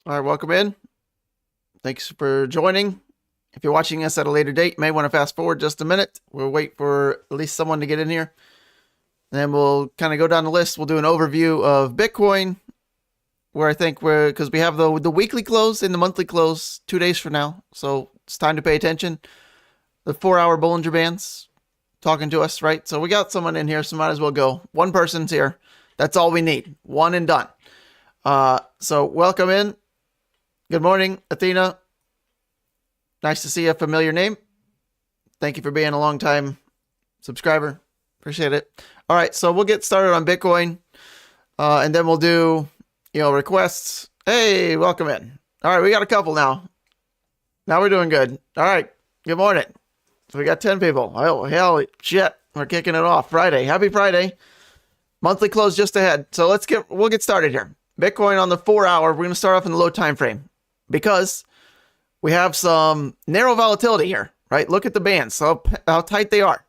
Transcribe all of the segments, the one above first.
All right, welcome in. Thanks for joining. If you're watching us at a later date, you may want to fast forward just a minute. We'll wait for at least someone to get in here. Then we'll kind of go down the list. We'll do an overview of Bitcoin, where I think because we have the weekly close and the monthly close 2 days from now. So it's time to pay attention. The 4-hour Bollinger Bands talking to us, right? So we got someone in here, so might as well go. One person's here. That's all we need. One and done. So welcome in. Good morning, Athena. Nice to see a familiar name. Thank you for being a long time subscriber. Appreciate it. All right, so we'll get started on Bitcoin, and then we'll do, requests. Hey, welcome in. All right, we got a couple now. Now we're doing good. All right, good morning. So we got 10 people. Oh, hell, shit. We're kicking it off. Friday. Happy Friday. Monthly close just ahead. So we'll get started here. Bitcoin on the 4-hour. We're going to start off in the low time frame because we have some narrow volatility here, right? Look at the bands, how tight they are.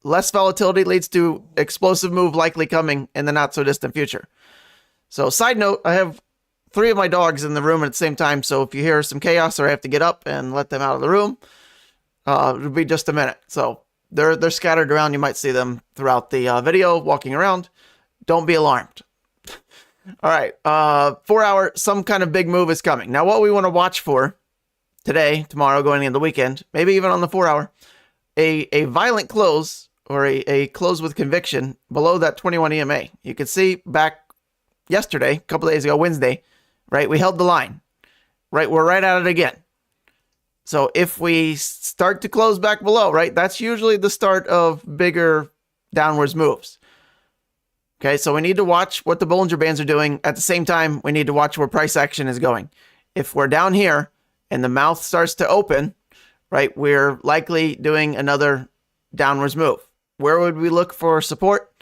Less volatility leads to explosive move likely coming in the not so distant future. So side note, I have 3 of my dogs in the room at the same time. So if you hear some chaos or I have to get up and let them out of the room, it'll be just a minute. So they're scattered around. You might see them throughout the video walking around. Don't be alarmed. All right. 4-hour, some kind of big move is coming. Now what we want to watch for today, tomorrow, going into the weekend, maybe even on the 4-hour, a violent close or a close with conviction below that 21 EMA. You can see back yesterday, a couple days ago, Wednesday, right? We held the line, right? We're right at it again. So if we start to close back below, right, that's usually the start of bigger downwards moves. Okay, so we need to watch what the Bollinger Bands are doing. At the same time, we need to watch where price action is going. If we're down here and the mouth starts to open, right, we're likely doing another downwards move. Where would we look for support?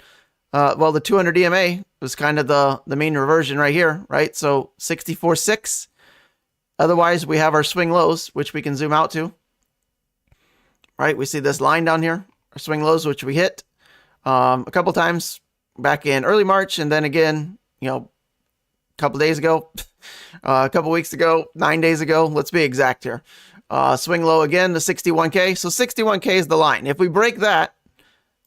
Well, the 200 EMA was kind of the mean reversion right here, right? So 64.6. Otherwise, we have our swing lows, which we can zoom out to. Right, we see this line down here, our swing lows, which we hit a couple times back in early March, and then again, a couple days ago, a couple weeks ago, 9 days ago. Let's be exact here. Swing low again to 61K. So 61K is the line. If we break that,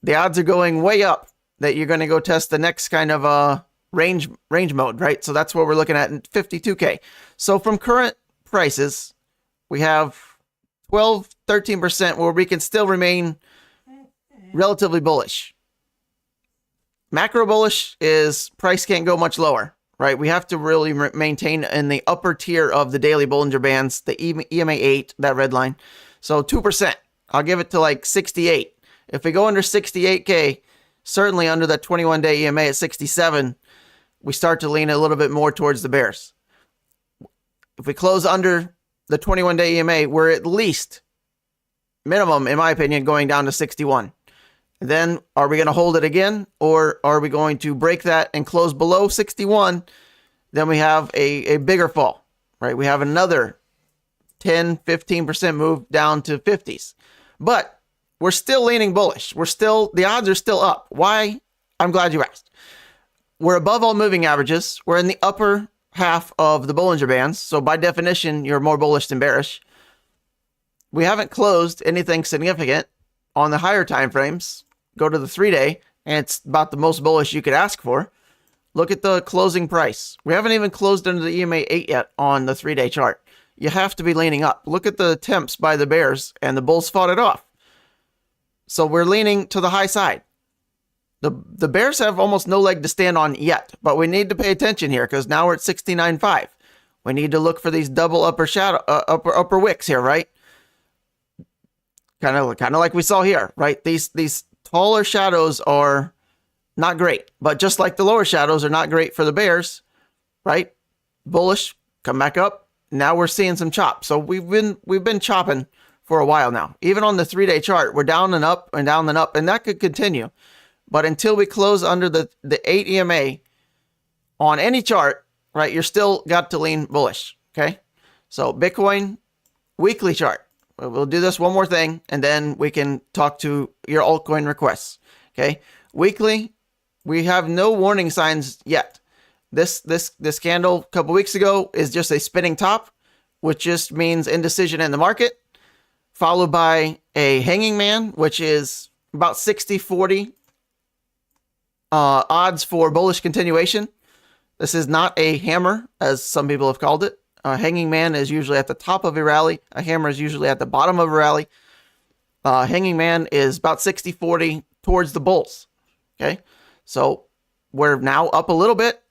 the odds are going way up that you're going to go test the next kind of range mode, right? So that's what we're looking at in 52K. So from current prices, we have 13% where we can still remain relatively bullish. Macro bullish is price can't go much lower, right? We have to really maintain in the upper tier of the daily Bollinger Bands, the EMA 8, that red line. So 2%. I'll give it to like 68. If we go under 68K, certainly under that 21-day EMA at 67, we start to lean a little bit more towards the bears. If we close under the 21-day EMA, we're at least, minimum, in my opinion, going down to 61. Then are we going to hold it again, or are we going to break that and close below 61? Then we have a bigger fall, right? We have another 10, 15% move down to 50s. But we're still leaning bullish. The odds are still up. Why? I'm glad you asked. We're above all moving averages. We're in the upper half of the Bollinger Bands. So by definition, you're more bullish than bearish. We haven't closed anything significant on the higher time frames. Go to the 3-day, and it's about the most bullish you could ask for. Look at the closing price. We haven't even closed under the EMA 8 yet on the 3-day chart. You have to be leaning up. Look at the attempts by the bears, and the bulls fought it off. So we're leaning to the high side. The bears have almost no leg to stand on yet, but we need to pay attention here because now we're at 69.5. We need to look for these double upper wicks here, right? Kind of like we saw here, right? These taller shadows are not great, but just like the lower shadows are not great for the bears, right? Bullish, come back up. Now we're seeing some chop. So we've been chopping for a while now. Even on the 3-day chart, we're down and up and down and up, and that could continue. But until we close under the 8 EMA on any chart, right, you're still got to lean bullish, okay? So Bitcoin weekly chart. We'll do this one more thing, and then we can talk to your altcoin requests, okay? Weekly, we have no warning signs yet. This candle a couple weeks ago is just a spinning top, which just means indecision in the market, followed by a hanging man, which is about 60-40 odds for bullish continuation. This is not a hammer, as some people have called it. A hanging man is usually at the top of a rally. A hammer is usually at the bottom of a rally. Hanging man is about 60-40 towards the bulls. Okay, so we're now up a little bit.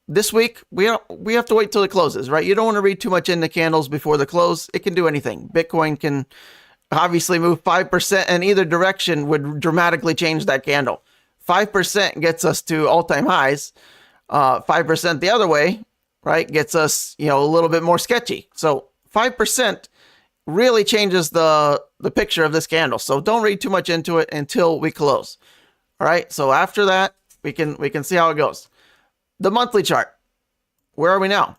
This week, we have to wait till it closes, right? You don't want to read too much into candles before the close. It can do anything. Bitcoin can obviously move 5% in either direction would dramatically change that candle. 5% gets us to all-time highs. 5% the other way, right, gets us, a little bit more sketchy. So 5% really changes the picture of this candle. So don't read too much into it until we close. All right. So after that, we can see how it goes. The monthly chart. Where are we now?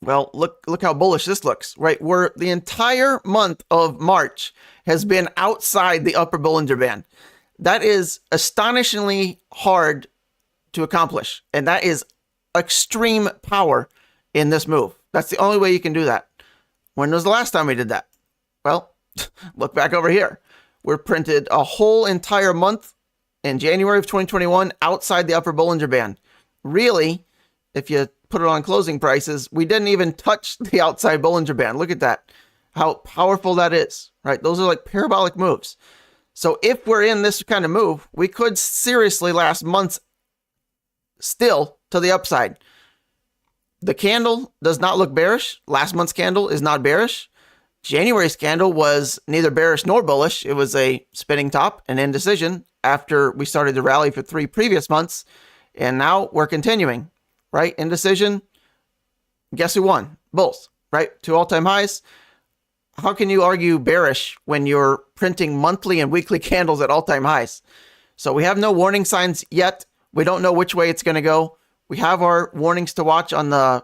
Well, look how bullish this looks, right? The entire month of March has been outside the upper Bollinger Band. That is astonishingly hard to accomplish. And that is extreme power in this move. That's the only way you can do that. When was the last time we did that? Well, look back over here. We're printed a whole entire month in January of 2021 outside the upper Bollinger Band. Really, if you put it on closing prices, we didn't even touch the outside Bollinger Band. Look at that. How powerful that is, right? Those are like parabolic moves. So if we're in this kind of move, we could seriously last months still to the upside. The candle does not look bearish. Last month's candle is not bearish. January's candle was neither bearish nor bullish. It was a spinning top, an indecision after we started to rally for 3 previous months. And now we're continuing, right? Indecision. Guess who won? Bulls, right? 2 all-time highs. How can you argue bearish when you're printing monthly and weekly candles at all-time highs? So we have no warning signs yet. We don't know which way it's going to go. We have our warnings to watch on the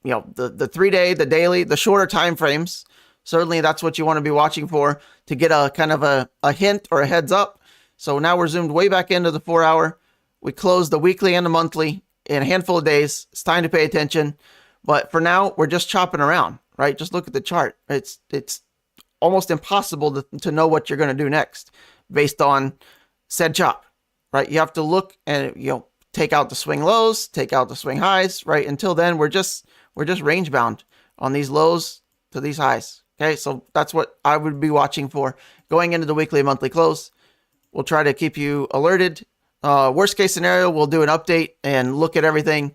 3-day, the daily, the shorter time frames. Certainly that's what you want to be watching for to get a kind of a hint or a heads up. So now we're zoomed way back into the 4-hour. We closed the weekly and the monthly in a handful of days. It's time to pay attention. But for now, we're just chopping around, right? Just look at the chart. It's almost impossible to know what you're going to do next based on said chop, right? You have to look and, take out the swing lows, take out the swing highs, right? Until then, we're just range bound on these lows to these highs. Okay, so that's what I would be watching for going into the weekly and monthly close. We'll try to keep you alerted. Worst case scenario, we'll do an update and look at everything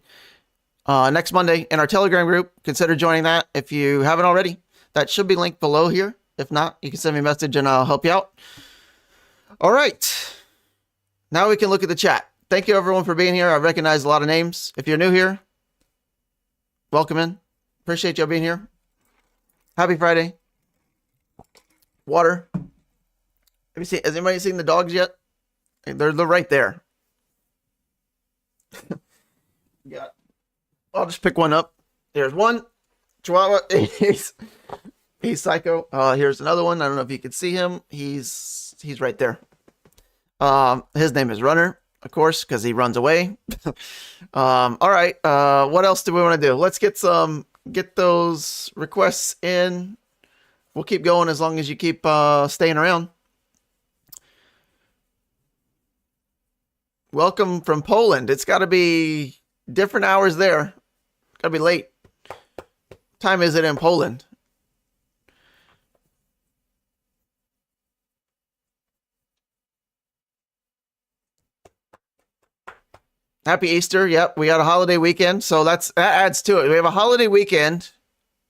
next Monday in our Telegram group. Consider joining that if you haven't already. That should be linked below here. If not, you can send me a message and I'll help you out. All right. Now we can look at the chat. Thank you everyone for being here. I recognize a lot of names. If you're new here, welcome in. Appreciate y'all being here. Happy Friday. Water. Has anybody seen the dogs yet? They're right there. Yeah. I'll just pick one up. There's one. Chihuahua. He's psycho. Here's another one. I don't know if you can see him. He's right there. His name is Runner, of course, because he runs away. All right. What else do we want to do? Let's get those requests in. We'll keep going as long as you keep staying around. Welcome from Poland. It's got to be different hours there. Got to be late. What time is it in Poland? Happy Easter. Yep, we got a holiday weekend, so that adds to it. We have a holiday weekend,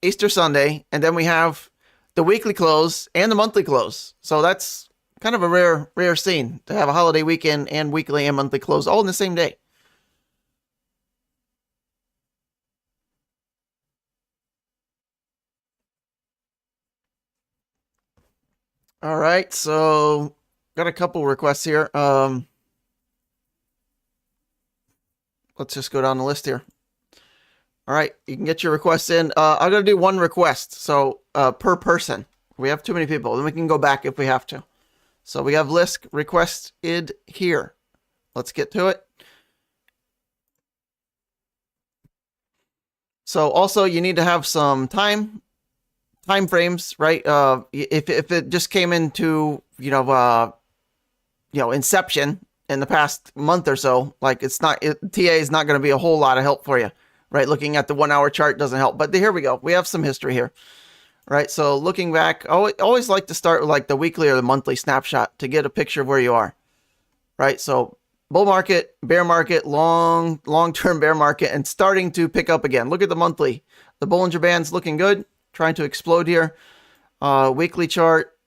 Easter Sunday, and then we have the weekly close and the monthly close. So that's kind of a rare scene to have a holiday weekend and weekly and monthly close all in the same day. All right, so got a couple requests here. Let's just go down the list here. All right, you can get your requests in. I'm going to do one request, so per person. We have too many people. Then we can go back if we have to. So we have list requested here. Let's get to it. So also you need to have some time frames, right? If it just came into inception in the past month or so, like TA is not going to be a whole lot of help for you, right? Looking at the 1 hour chart doesn't help. But here we go. We have some history here, right? So looking back, I always like to start with like the weekly or the monthly snapshot to get a picture of where you are, right? So bull market, bear market, long-term bear market, and starting to pick up again. Look at the monthly. The Bollinger Band's looking good, trying to explode here. Weekly chart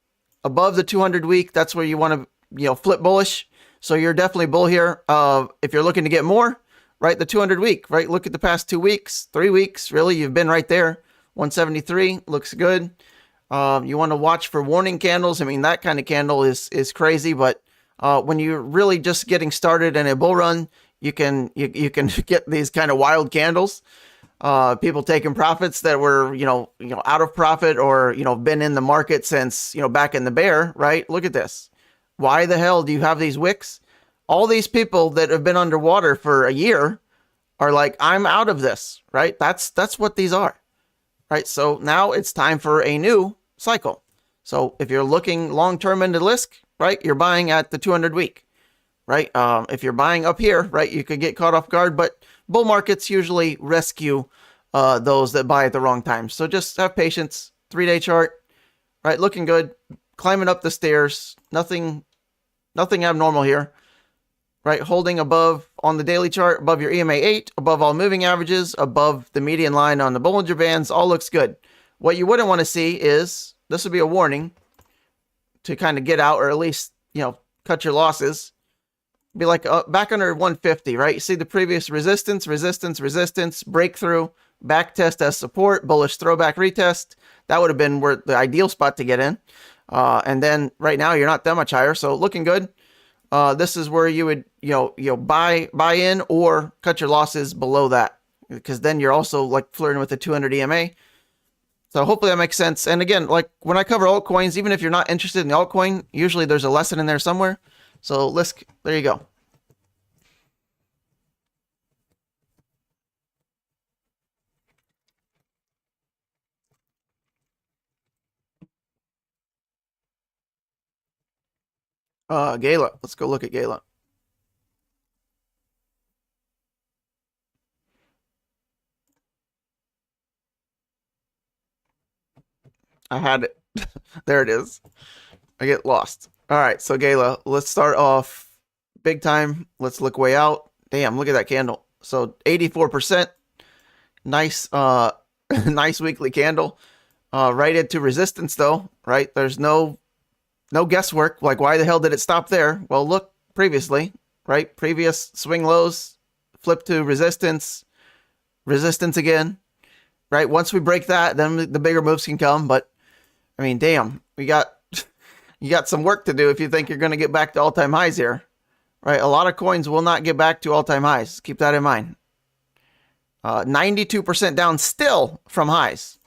above the 200 week. That's where you want to flip bullish. So you're definitely bull here. If you're looking to get more, right, the 200 week, right? Look at the past 2 weeks, 3 weeks. Really, you've been right there. 173 looks good. You want to watch for warning candles. I mean, that kind of candle is crazy, but when you're really just getting started in a bull run, you can get these kind of wild candles. People taking profits that were out of profit or been in the market since back in the bear, right? Look at this. Why the hell do you have these wicks? All these people that have been underwater for a year are like, I'm out of this, right? That's what these are, right? So now it's time for a new cycle. So if you're looking long-term into LISC, right, you're buying at the 200 week, right? If you're buying up here, right, you could get caught off guard, but bull markets usually rescue those that buy at the wrong time. So just have patience. 3-day chart, right, looking good. Climbing up the stairs, nothing abnormal here, right? Holding above on the daily chart, above your EMA 8, above all moving averages, above the median line on the Bollinger Bands, all looks good. What you wouldn't want to see is, this would be a warning to kind of get out or at least, cut your losses. Be like back under 150, right? You see the previous resistance, breakthrough, back test as support, bullish throwback retest. That would have been where the ideal spot to get in. And then right now you're not that much higher, so looking good. This is where you would buy in or cut your losses below that, because then you're also like flirting with the 200 EMA. So hopefully that makes sense. And again, like when I cover altcoins, even if you're not interested in the altcoin, usually there's a lesson in there somewhere. So LISC, there you go. Gala. Let's go look at Gala. I had it. There it is. I get lost. All right, so Gala, let's start off big time. Let's look way out. Damn, look at that candle. So 84%. Nice, nice weekly candle. Right into resistance though, right? There's no guesswork. Like, why the hell did it stop there? Well, look previously, right? Previous swing lows, flip to resistance again, right? Once we break that, then the bigger moves can come. But I mean, damn, you got some work to do if you think you're going to get back to all-time highs here, right? A lot of coins will not get back to all-time highs. Keep that in mind. 92% down still from highs.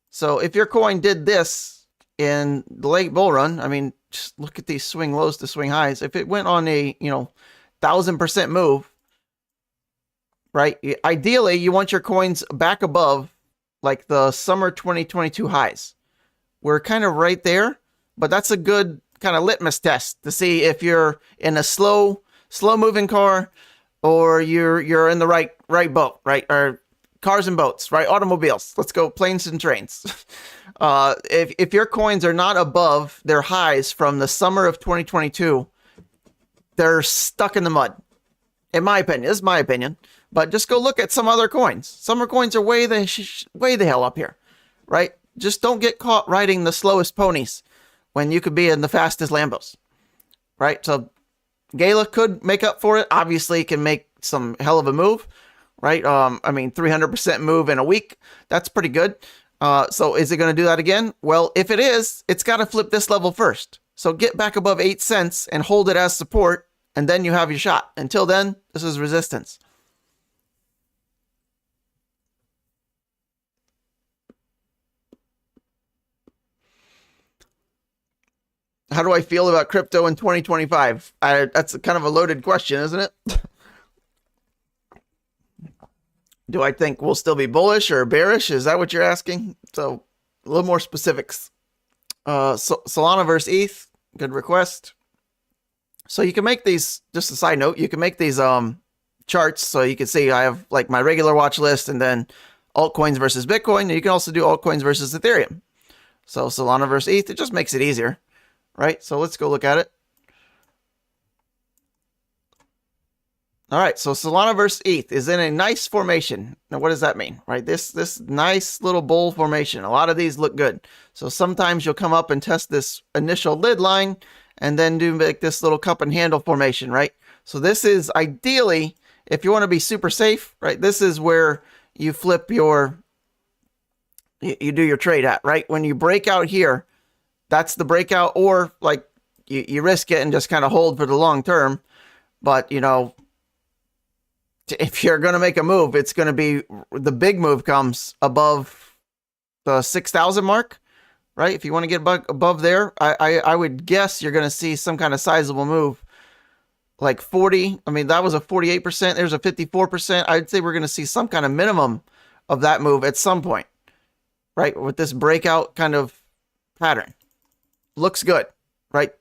So if your coin did this in the late bull run, I mean, just look at these swing lows to swing highs. If it went on a 1,000% move, right? Ideally, you want your coins back above like the summer 2022 highs. We're kind of right there, but that's a good kind of litmus test to see if you're in a slow moving car or you're in the right boat, right? Or cars and boats, right? Automobiles. Let's go planes and trains. If your coins are not above their highs from the summer of 2022, they're stuck in the mud. In my opinion, this is my opinion. But just go look at some other coins. Some coins are way the hell up here, right? Just don't get caught riding the slowest ponies when you could be in the fastest Lambos, right? So Gala could make up for it. Obviously, can make some hell of a move, right? I mean, 300% move in a week. That's pretty good. So is it going to do that again? Well, if it is, it's got to flip this level first. So get back above 8 cents and hold it as support, and then you have your shot. Until then, this is resistance. How do I feel about crypto in 2025? That's kind of a loaded question, isn't it? Do I think we'll still be bullish or bearish? Is that what you're asking? So a little more specifics. Solana versus ETH, good request. So you can make these, just a side note, you can make these charts. So you can see I have like my regular watch list and then altcoins versus Bitcoin. And you can also do altcoins versus Ethereum. So Solana versus ETH, it just makes it easier, right? So let's go look at it. All right, so Solana versus ETH is in a nice formation. Now, what does that mean, right? This nice little bull formation. A lot of these look good. So sometimes you'll come up and test this initial lid line and then do like this little cup and handle formation, right? So this is ideally, if you want to be super safe, right? This is where you flip your, you do your trade at, right? When you break out here, that's the breakout, or like you risk it and just kind of hold for the long term. But, you know, if you're going to make a move, it's going to be the big move comes above the 6,000 mark, right? If you want to get above there, I would guess you're going to see some kind of sizable move, like 40. I mean, that was a 48%. There's a 54%. I'd say we're going to see some kind of minimum of that move at some point, right? With this breakout kind of pattern. Looks good, right?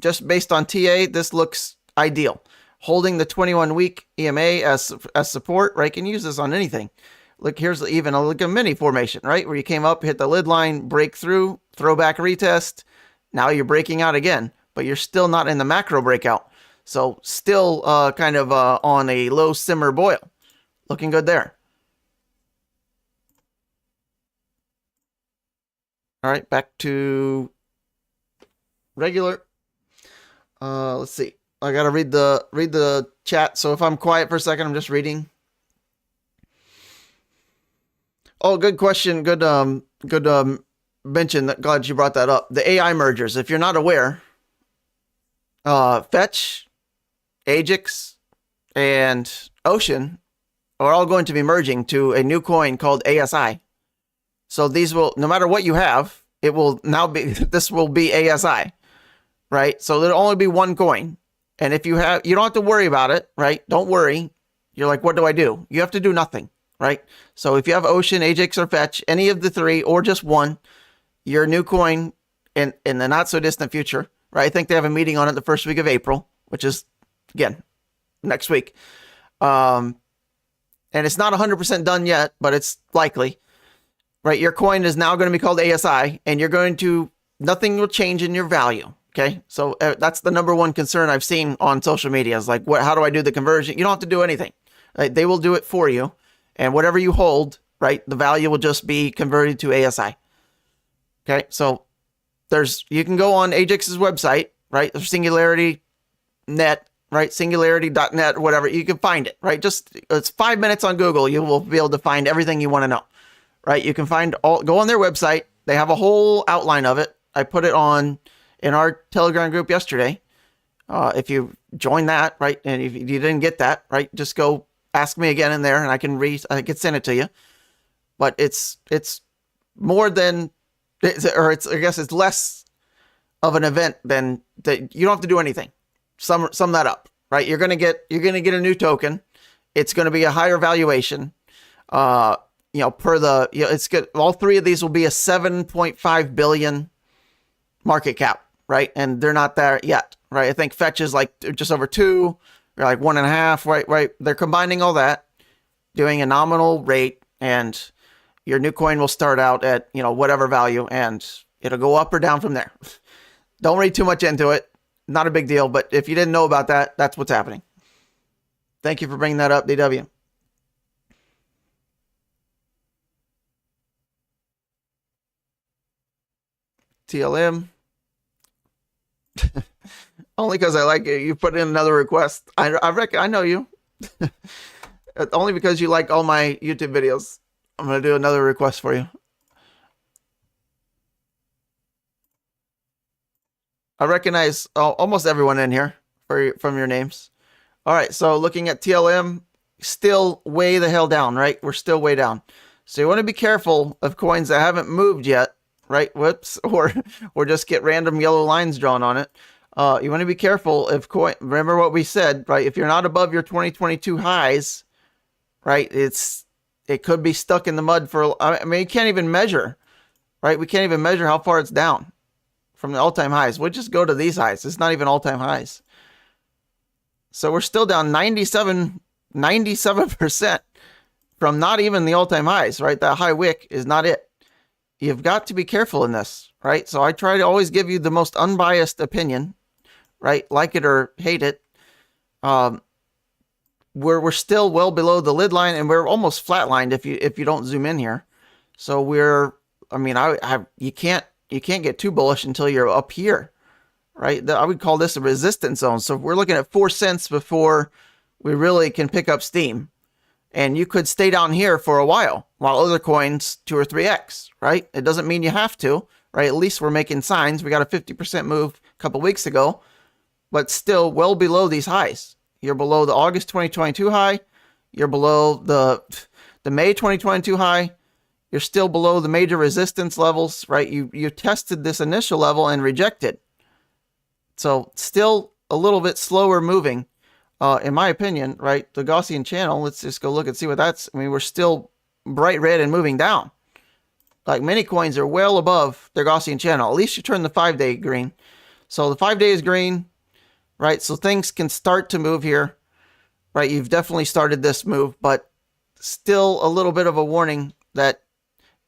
Just based on TA, this looks ideal. Holding the 21-week EMA as support, right? Can use this on anything. Look, here's even a mini formation, right? Where you came up, hit the lid line, break through, throw back, retest. Now you're breaking out again, but you're still not in the macro breakout. So still kind of on a low simmer boil. Looking good there. All right, back to regular. Let's see. I gotta read the chat. So if I'm quiet for a second, I'm just reading. Oh, good question. Good mention. Glad you brought that up. The AI mergers. If you're not aware, Fetch, Ajax, and Ocean are all going to be merging to a new coin called ASI. So these will, no matter what you have, it will now be, this will be ASI, right? So there'll only be one coin. And if you have, you don't have to worry about it, right? Don't worry. You're like, what do I do? You have to do nothing, right? So if you have Ocean, Ajax, or Fetch, any of the three, or just one, your new coin in the not so distant future, right? I think they have a meeting on it the first week of April, which is, again, next week. And it's not 100% done yet, but it's likely, right? Your coin is now going to be called ASI, and you're going to, nothing will change in your value. Okay, so that's the number one concern I've seen on social media is like, how do I do the conversion? You don't have to do anything. Right? They will do it for you. And whatever you hold, right, the value will just be converted to ASI. Okay, so you can go on Ajax's website, right, Singularity.net, right, Singularity.net, or whatever. You can find it, right? Just, it's 5 minutes on Google. You will be able to find everything you want to know, right? You can go on their website. They have a whole outline of it. I put it on in our Telegram group yesterday. If you join that, right, and if you didn't get that, right, just go ask me again in there, and I can send it to you. But it's more than, or it's, I guess it's less of an event than that. You don't have to do anything. Sum that up, right? You're gonna get a new token. It's gonna be a higher valuation. Per the, it's good. All three of these will be a 7.5 billion market cap. Right, and they're not there yet, right? I think Fetch is like just over 2, or like 1.5, right? They're combining all that, doing a nominal rate, and your new coin will start out at, whatever value, and it'll go up or down from there. Don't read too much into it. Not a big deal, but if you didn't know about that, that's what's happening. Thank you for bringing that up, DW. TLM. Only because I like it. You put in another request. I reckon I know you. Only because you like all my YouTube videos. I'm going to do another request for you. I recognize almost everyone in here from your names. All right, so looking at TLM, still way the hell down, right? We're still way down. So you want to be careful of coins that haven't moved yet, right? Whoops, or just get random yellow lines drawn on it. You want to be careful if remember what we said, right? If you're not above your 2022 highs, right? It's it could be stuck in the mud for, I mean, you can't even measure, right? We can't even measure how far it's down from the all-time highs. We'll just go to these highs. It's not even all-time highs. So we're still down 97% from not even the all-time highs, right? That high wick is not it. You've got to be careful in this, right? So I try to always give you the most unbiased opinion, right? Like it or hate it. We're still well below the lid line, and we're almost flatlined if you don't zoom in here. So you can't get too bullish until you're up here, right? I would call this a resistance zone. So if we're looking at 4 cents before we really can pick up steam. And you could stay down here for a while other coins 2 or 3x, right? It doesn't mean you have to, right? At least we're making signs. We got a 50% move a couple weeks ago, but still well below these highs. You're below the August 2022 high. You're below the May 2022 high. You're still below the major resistance levels, right? You tested this initial level and rejected. So still a little bit slower moving. In my opinion, right, the Gaussian channel, let's just go look and see what that's, I mean, we're still bright red and moving down. Like many coins are well above their Gaussian channel. At least you turn the 5-day green. So the 5-day is green, right? So things can start to move here, right? You've definitely started this move, but still a little bit of a warning that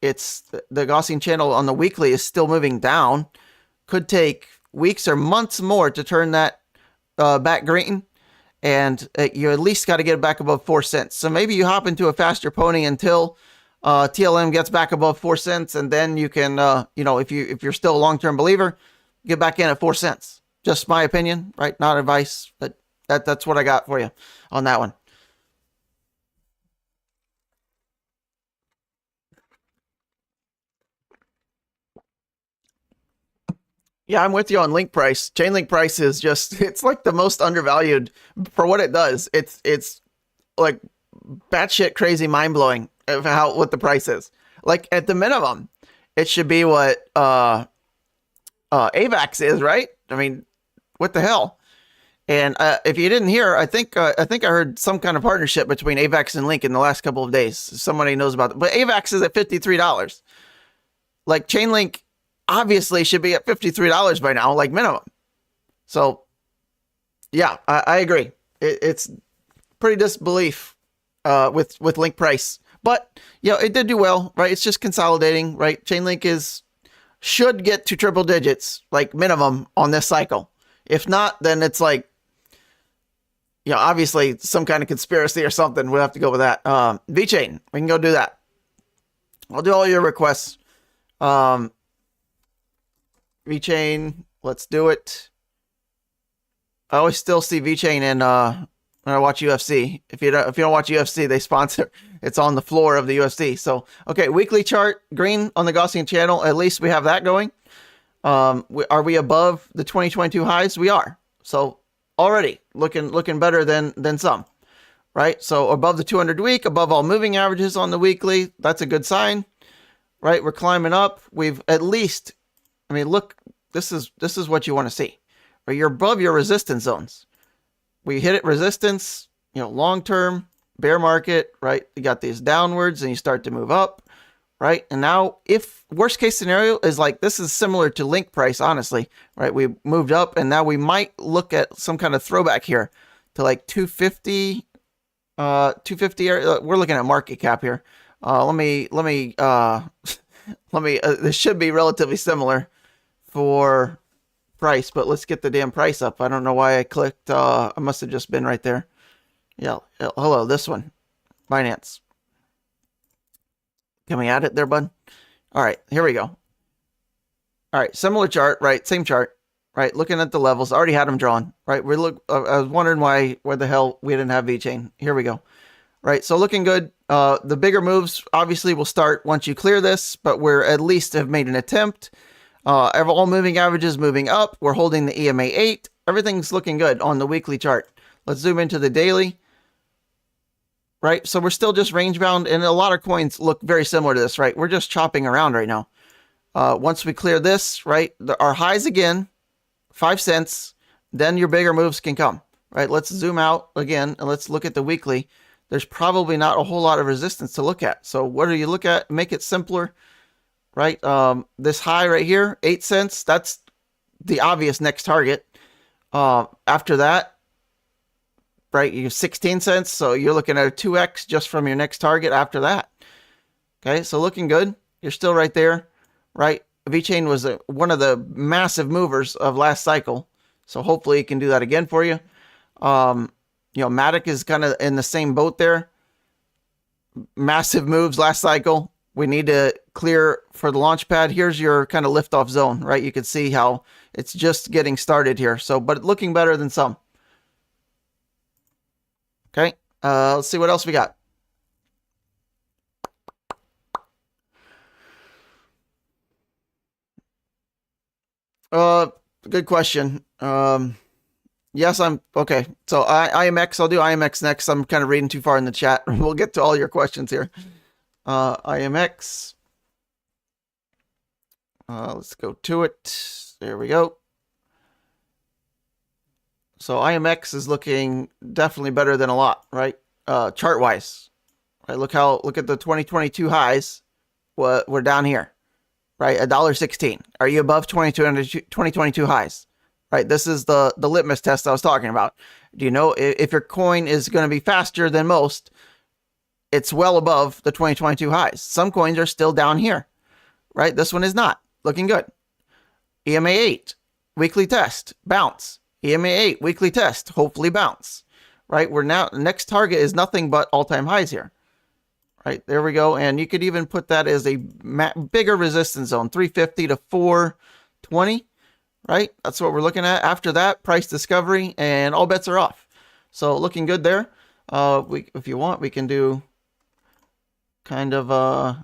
it's the Gaussian channel on the weekly is still moving down. Could take weeks or months more to turn that back green. And you at least got to get it back above 4 cents. So maybe you hop into a faster pony until TLM gets back above 4 cents, and then you can, if you're still a long-term believer, get back in at 4 cents. Just my opinion, right? Not advice, but that's what I got for you on that one. Yeah, I'm with you on link price. Chainlink price is just, it's like the most undervalued for what it does. It's like batshit crazy mind blowing of what the price is. Like at the minimum, it should be what AVAX is, right? I mean, what the hell? And if you didn't hear, I think I heard some kind of partnership between AVAX and Link in the last couple of days. Somebody knows about it. But AVAX is at $53. Like Chainlink obviously should be at $53 by now, like minimum. So, yeah, I agree. It's pretty disbelief with Link price. But, it did do well, right? It's just consolidating, right? Chainlink should get to triple digits, like minimum on this cycle. If not, then it's like, obviously some kind of conspiracy or something. We'll have to go with that. VeChain, we can go do that. I'll do all your requests. VeChain, let's do it. I always still see VeChain in when I watch UFC. If you don't watch UFC, they sponsor. It's on the floor of the UFC. So okay, weekly chart, green on the Gaussian channel. At least we have that going. Are we above the 2022 highs? We are. So already looking better than some, right? So above the 200 week, above all moving averages on the weekly. That's a good sign, right? We're climbing up. We've at least, look, this is what you want to see. Right? You're above your resistance zones. We hit it resistance, long-term bear market, right? You got these downwards and you start to move up, right? And now if worst case scenario is like, this is similar to Link price, honestly, right? We moved up and now we might look at some kind of throwback here to like 250, we're looking at market cap here. This should be relatively similar for price, but let's get the damn price up. I don't know why I clicked. I must have just been right there. Yeah. Hello, this one. Binance. Can we add it there, bud? All right, here we go. All right, similar chart, right? Same chart, right? Looking at the levels, already had them drawn, right? I was wondering where the hell we didn't have VeChain. Here we go. Right, so looking good. The bigger moves obviously will start once you clear this, but we're at least have made an attempt. All moving averages moving up. We're holding the EMA 8. Everything's looking good on the weekly chart. Let's zoom into the daily. Right, so we're still just range bound, and a lot of coins look very similar to this, right? We're just chopping around right now. Once we clear this, right, our highs again, 5 cents, then your bigger moves can come, right? Let's zoom out again, and let's look at the weekly. there's probably not a whole lot of resistance to look at. So what do you look at? Make it simpler, right? This high right here, 8 cents, that's the obvious next target. After that, right, you have 16 cents. So you're looking at a 2x just from your next target after that. Okay, so looking good. You're still right there, right? VeChain was one of the massive movers of last cycle. So hopefully it can do that again for you. You know, Matic is kind of in the same boat there. Massive moves last cycle. We need to clear for the launch pad. Here's your kind of liftoff zone, right? You can see how it's just getting started here. So, but looking better than some. Okay, let's see what else we got. Good question. Yes, I'm okay. So IMX, I'll do IMX next. I'm kind of reading too far in the chat. We'll get to all your questions here. IMX. Let's go to it. There we go. So IMX is looking definitely better than a lot, right? Chart wise, right? Look at the 2022 highs. We're down here, right? $1.16. Are you above 2022 highs? Right, this is the litmus test I was talking about. Do you know if your coin is going to be faster than most? It's well above the 2022 highs. Some coins are still down here, right? This one is not. Looking good. EMA 8, weekly test, bounce. EMA 8, weekly test, hopefully bounce, right? We're now, next target is nothing but all-time highs here, right? There we go. And you could even put that as a bigger resistance zone, 350 to 420. Right? That's what we're looking at. After that, price discovery, and all bets are off. So looking good there. If you want, we can do kind of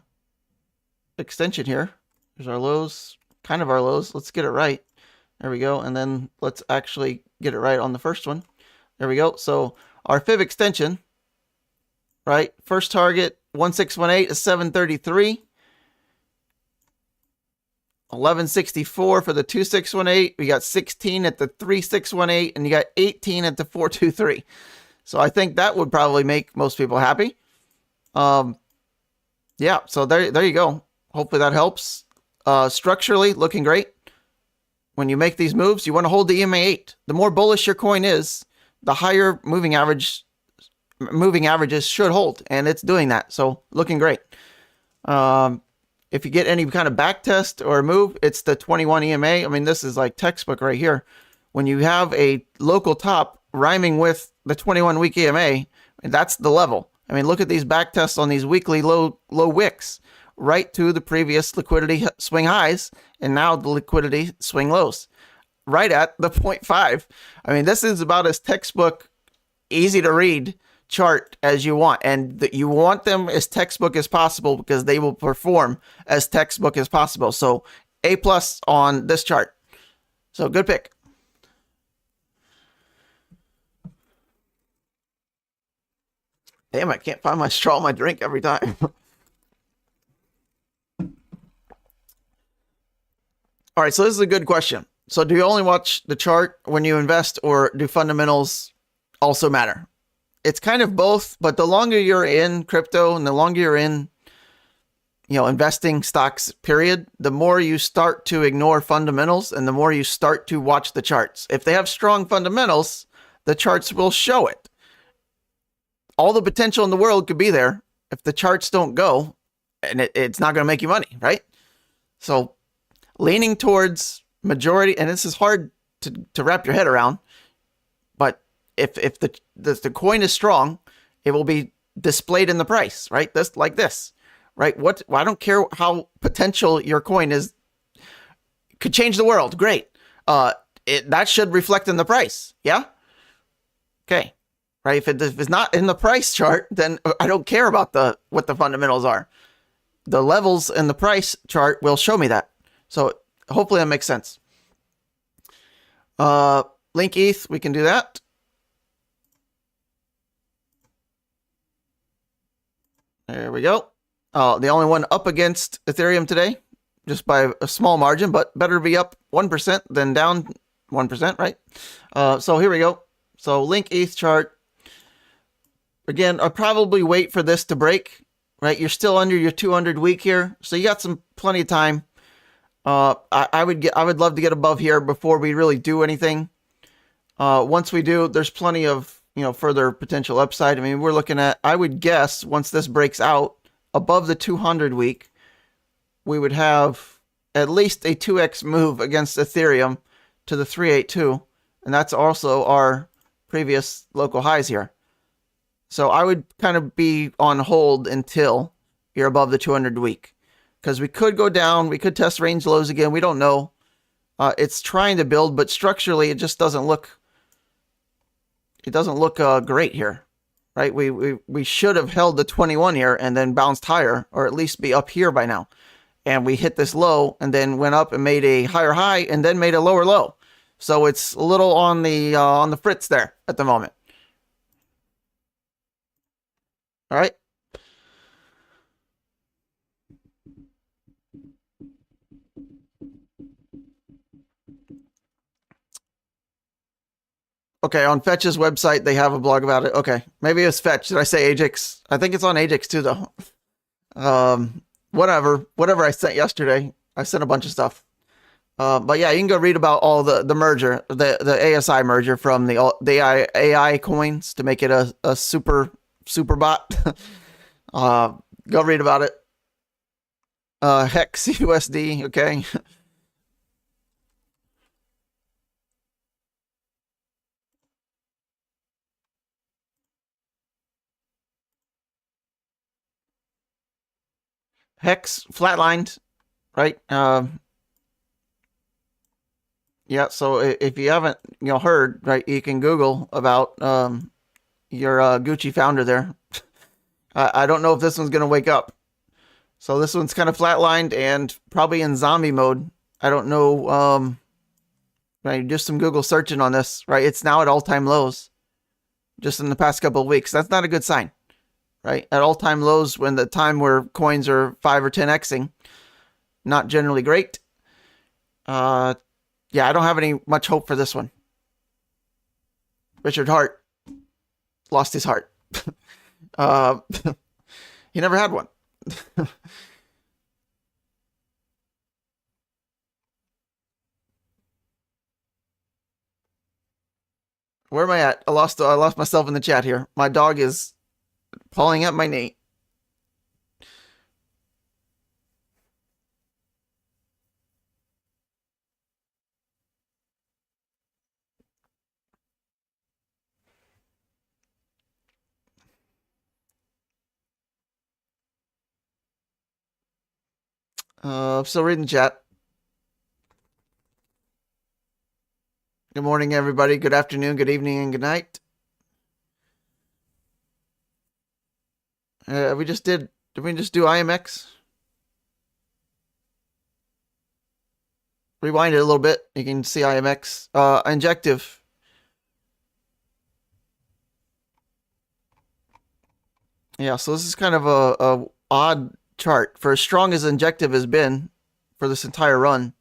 extension here. Here's our lows, kind of our lows. Let's get it right. There we go. And then let's actually get it right on the first one. There we go. So our fib extension, right? First target, 1618 is 733. 1164 for the 2618. We got 16 at the 3618, and you got 18 at the 423. So I think that would probably make most people happy. Yeah, so there you go. Hopefully that helps. Structurally, looking great. When you make these moves, you want to hold the EMA 8. The more bullish your coin is, the higher moving averages should hold, and it's doing that. So looking great. If you get any kind of back test or move, it's the 21 EMA. I mean, this is like textbook right here. When you have a local top rhyming with the 21-week EMA, that's the level. I mean, look at these back tests on these weekly low wicks, right to the previous liquidity swing highs, and now the liquidity swing lows, right at the 0.5. I mean, this is about as textbook, easy to read chart as you want, and you want them as textbook as possible because they will perform as textbook as possible. So A+ on this chart. So good pick. Damn, I can't find my straw in my drink every time. All right, so this is a good question. So do you only watch the chart when you invest, or do fundamentals also matter? It's kind of both, but the longer you're in crypto and the longer you're in, investing stocks, period, the more you start to ignore fundamentals and the more you start to watch the charts. If they have strong fundamentals, the charts will show it. All the potential in the world could be there. If the charts don't go, and it's not going to make you money, right? So leaning towards majority, and this is hard to wrap your head around, but if the coin is strong, it will be displayed in the price, right? This, like this, right? I don't care how potential your coin is, could change the world. Great. That should reflect in the price. Yeah. Okay. Right. If it's not in the price chart, then I don't care about what the fundamentals are. The levels in the price chart will show me that. So hopefully that makes sense. Link ETH, we can do that. There we go. The only one up against Ethereum today, just by a small margin, but better be up 1% than down 1%, right? So here we go. So Link ETH chart. again, I'd probably wait for this to break, right? You're still under your 200 week here, so you got plenty of time. I would love to get above here before we really do anything. Once we do, there's plenty of, further potential upside. I mean, we're looking at, I would guess, once this breaks out above the 200 week, we would have at least a 2x move against Ethereum to the 382. And that's also our previous local highs here. So I would kind of be on hold until you're above the 200 week, because we could go down. We could test range lows again. We don't know. It's trying to build, but structurally it just doesn't look. It doesn't look great here, right? We should have held the 21 here and then bounced higher, or at least be up here by now. And we hit this low and then went up and made a higher high and then made a lower low. So it's a little on the fritz there at the moment. All right. Okay, on Fetch's website, they have a blog about it. Okay, maybe it's Fetch. Did I say Ajax? I think it's on Ajax too, though. Whatever I sent yesterday. I sent a bunch of stuff. But yeah, you can go read about all the merger, the ASI merger from the AI coins to make it a super bot. Go read about it. Hex USD, okay. Hex flatlined, right? Yeah, so if you haven't heard, right, you can Google about your Gucci founder there. I don't know if this one's going to wake up. So this one's kind of flatlined and probably in zombie mode. I don't know. Right, just some Google searching on this, right? It's now at all-time lows just in the past couple of weeks. That's not a good sign, right? At all-time lows when the time where coins are 5 or 10xing, not generally great. Yeah, I don't have any much hope for this one. Richard Hart lost his heart. He never had one. Where am I at? I lost myself in the chat here. My dog is pawing at my knee. Still reading chat. Good morning, everybody. Good afternoon, good evening, and good night. Did we just do IMX? Rewind it a little bit. You can see IMX. Injective. Yeah, so this is kind of a odd chart. For as strong as Injective has been for this entire run,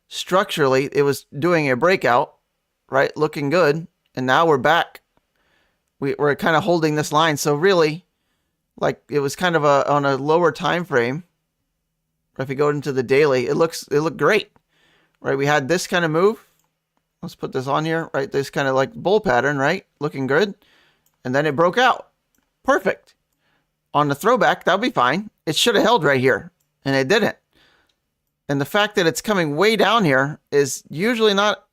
structurally, it was doing a breakout, right? Looking good. And now we're back. We're kind of holding this line. So really, like, it was kind of on a lower time frame. If we go into the daily, it looked great, right? We had this kind of move. Let's put this on here, right? This kind of like bull pattern, right? Looking good. And then it broke out. Perfect. On the throwback, that'll be fine. It should have held right here, and it didn't. And the fact that it's coming way down here is usually not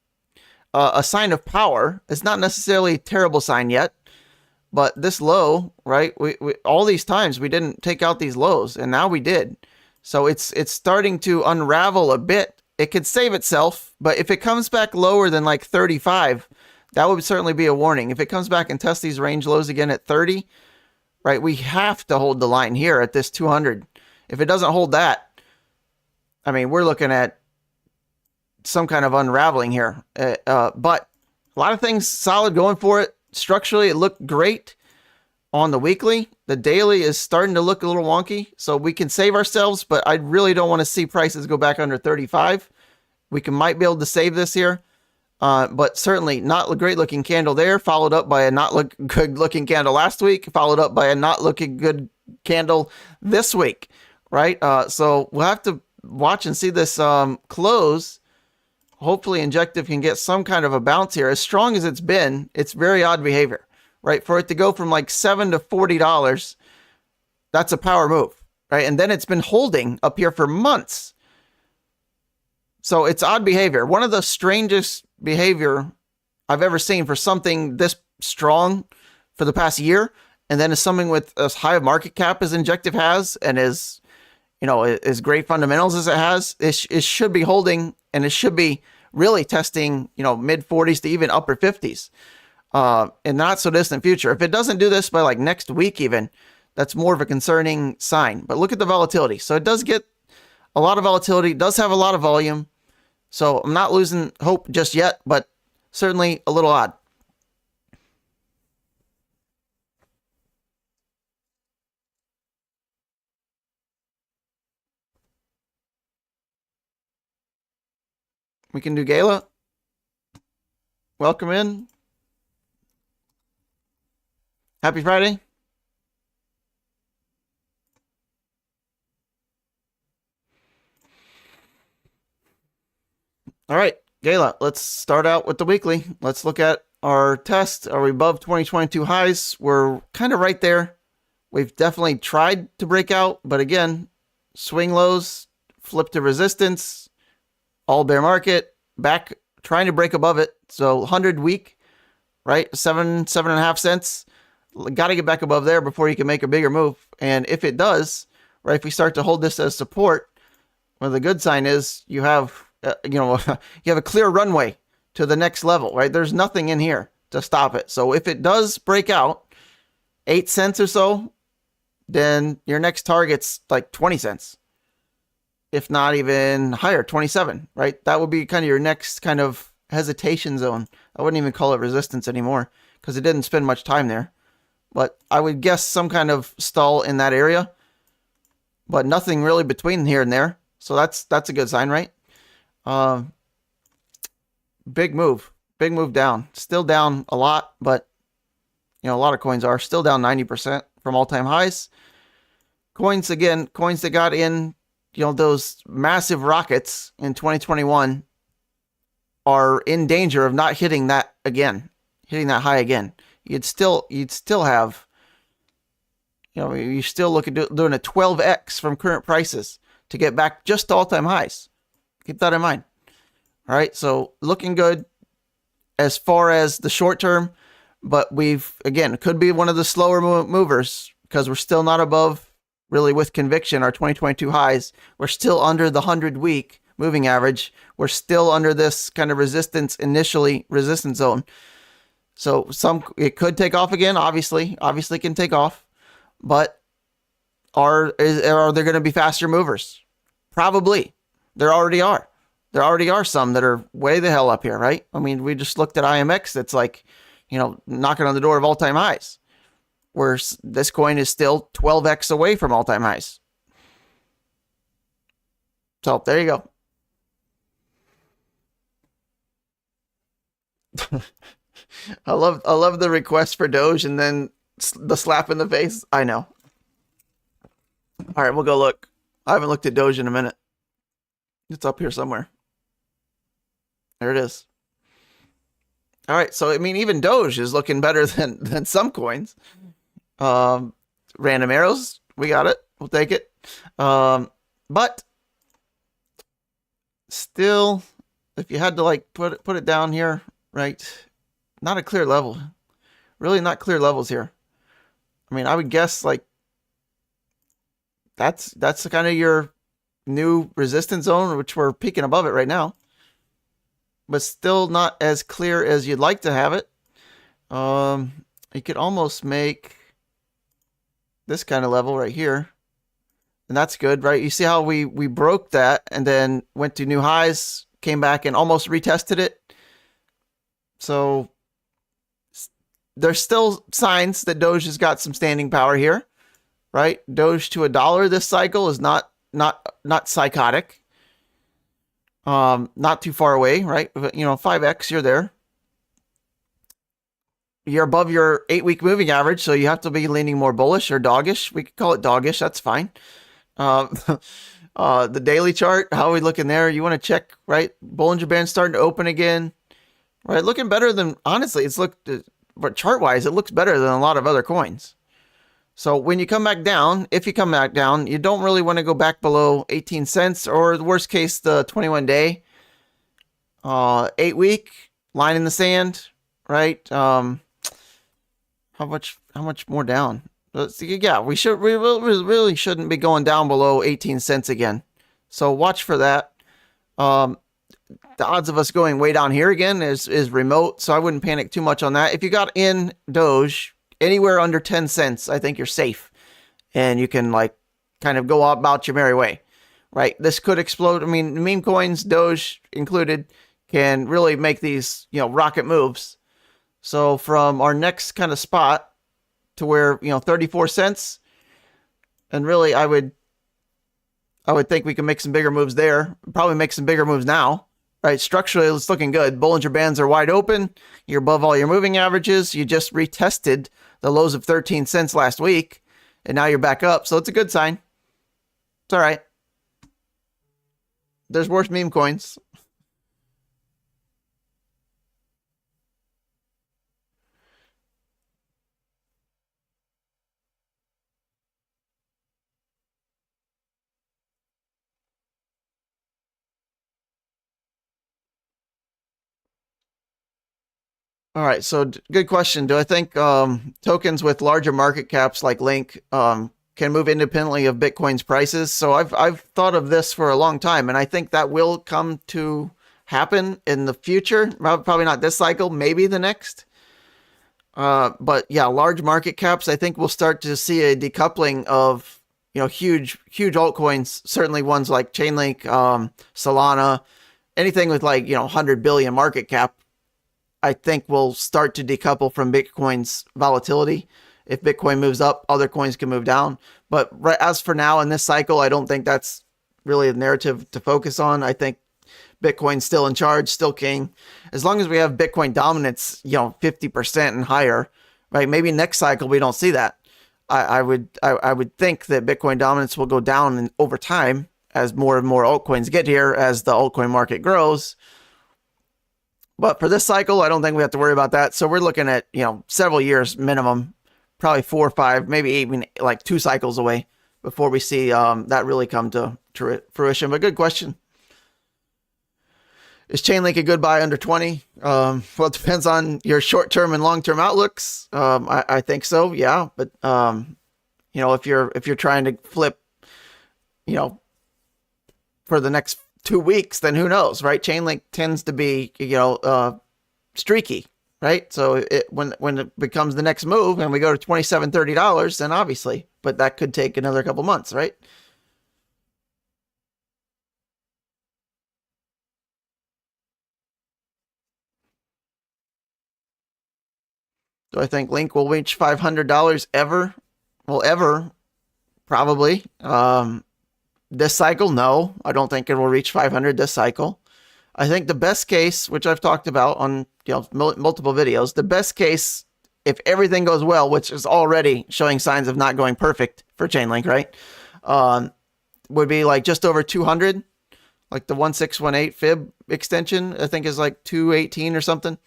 a sign of power. It's not necessarily a terrible sign yet, but this low, right? We all these times we didn't take out these lows, and now we did. So it's starting to unravel a bit. It could save itself, but if it comes back lower than like 35, that would certainly be a warning. If it comes back and tests these range lows again at 30, right, we have to hold the line here at this 200. If it doesn't hold that, I mean, we're looking at some kind of unraveling here. But a lot of things solid going for it. Structurally, it looked great on the weekly. The daily is starting to look a little wonky, so we can save ourselves, but I really don't want to see prices go back under 35. We might be able to save this here. But certainly not a great looking candle there, followed up by a not good looking candle last week, followed up by a not looking good candle this week, right? So we'll have to watch and see this close. Hopefully Injective can get some kind of a bounce here. As strong as it's been, it's very odd behavior, right? For it to go from like $7 to $40, that's a power move, right? And then it's been holding up here for months. So it's odd behavior. One of the strangest behavior I've ever seen for something this strong for the past year. And then as something with as high of market cap as Injective has, and as, you know, as great fundamentals as it has, it should be holding, and it should be really testing, you know, mid 40s to even upper 50s in not so distant future. If it doesn't do this by like next week even, that's more of a concerning sign. But look at the volatility. So it does get a lot of volatility, does have a lot of volume. So I'm not losing hope just yet, but certainly a little odd. We can do Gala. Welcome in. Happy Friday. All right, Gala, let's start out with the weekly. Let's look at our test. Are we above 2022 highs? We're kind of right there. We've definitely tried to break out, but again, swing lows, flip to resistance, all bear market, back trying to break above it. So 100 week, right? 7.5 cents. Got to get back above there before you can make a bigger move. And if it does, right, if we start to hold this as support, well, the good sign is you have you have a clear runway to the next level, right? There's nothing in here to stop it. So if it does break out 8 cents or so, then your next target's like 20 cents, if not even higher, 27, right? That would be kind of your next kind of hesitation zone. I wouldn't even call it resistance anymore because it didn't spend much time there. But I would guess some kind of stall in that area, but nothing really between here and there. So that's a good sign, right? Big move down, still down a lot, but you know, a lot of coins are still down 90% from all-time highs. Coins that got in, you know, those massive rockets in 2021 are in danger of not hitting that high again. You'd still have, you know, you still look at doing a 12x from current prices to get back just to all-time highs. Keep that in mind. All right, so looking good as far as the short term, but it could be one of the slower movers because we're still not above, really with conviction, our 2022 highs. We're still under the 100-week moving average. We're still under this kind of resistance zone. So it could take off again, obviously can take off, but are there going to be faster movers? Probably. There already are. There already are some that are way the hell up here, right? I mean, we just looked at IMX that's like, you know, knocking on the door of all-time highs, where this coin is still 12x away from all-time highs. So there you go. I love the request for Doge and then the slap in the face. I know. All right, we'll go look. I haven't looked at Doge in a minute. It's up here somewhere. There it is. All right, so I mean, even Doge is looking better than some coins. Random arrows, we got it. We'll take it. But still, if you had to like put it down here, right? Not a clear level. Really not clear levels here. I mean, I would guess like that's kind of your new resistance zone, which we're peaking above it right now, but still not as clear as you'd like to have it. You could almost make this kind of level right here, and that's good, right? You see how we broke that and then went to new highs, came back and almost retested it. So there's still signs that Doge has got some standing power here, right? Doge to $1 this cycle is not psychotic. Not too far away, right? 5x, you're there. You're above your 8-week moving average, so you have to be leaning more bullish or doggish. We could call it doggish. That's fine. Uh, the daily chart, how are we looking there? You want to check, right? Bollinger Band starting to open again, right? Looking better than, honestly, but chart-wise, it looks better than a lot of other coins. So when you come back down, if you come back down, you don't really want to go back below 18 cents or the worst case, the 21-day, 8-week line in the sand, right? How much more down? Yeah, we really shouldn't be going down below 18 cents again. So watch for that. The odds of us going way down here again is remote, so I wouldn't panic too much on that. If you got in Doge anywhere under 10 cents, I think you're safe. And you can kind of go about your merry way, right? This could explode. I mean, meme coins, Doge included, can really make these, rocket moves. So from our next kind of spot to where, 34 cents, and really I would think we can make some bigger moves there. Probably make some bigger moves now, right? Structurally, it's looking good. Bollinger Bands are wide open. You're above all your moving averages. You just retested the lows of 13 cents last week, and now you're back up. So it's a good sign. It's all right. There's worse meme coins. All right, so good question. Do I think tokens with larger market caps like Link can move independently of Bitcoin's prices? So I've thought of this for a long time, and I think that will come to happen in the future. Probably not this cycle, maybe the next. But yeah, large market caps, I think we'll start to see a decoupling of huge altcoins. Certainly ones like Chainlink, Solana, anything with 100 billion market cap, I think will start to decouple from Bitcoin's volatility. If Bitcoin moves up, other coins can move down. But as for now in this cycle, I don't think that's really a narrative to focus on. I think Bitcoin's still in charge, still king. As long as we have Bitcoin dominance, 50% and higher, right? Maybe next cycle we don't see that. I would think that Bitcoin dominance will go down over time as more and more altcoins get here, as the altcoin market grows. But for this cycle, I don't think we have to worry about that. So we're looking at, several years minimum, probably 4 or 5, maybe even 2 cycles away before we see that really come to fruition. But good question. Is Chainlink a good buy under 20? Well, it depends on your short-term and long-term outlooks. I think so, yeah. But if you're trying to flip, for the next 2 weeks, then who knows, right? Chainlink tends to be, streaky, right? So when it becomes the next move and we go to $27, $30, then obviously, but that could take another couple months, right? Do I think Link will reach $500 ever? Well, ever, probably. This cycle, no. I don't think it will reach 500 this cycle. I think the best case, which I've talked about on multiple videos, the best case, if everything goes well, which is already showing signs of not going perfect for Chainlink, right? Would be just over 200, like the 1618 fib extension, I think is 218 or something.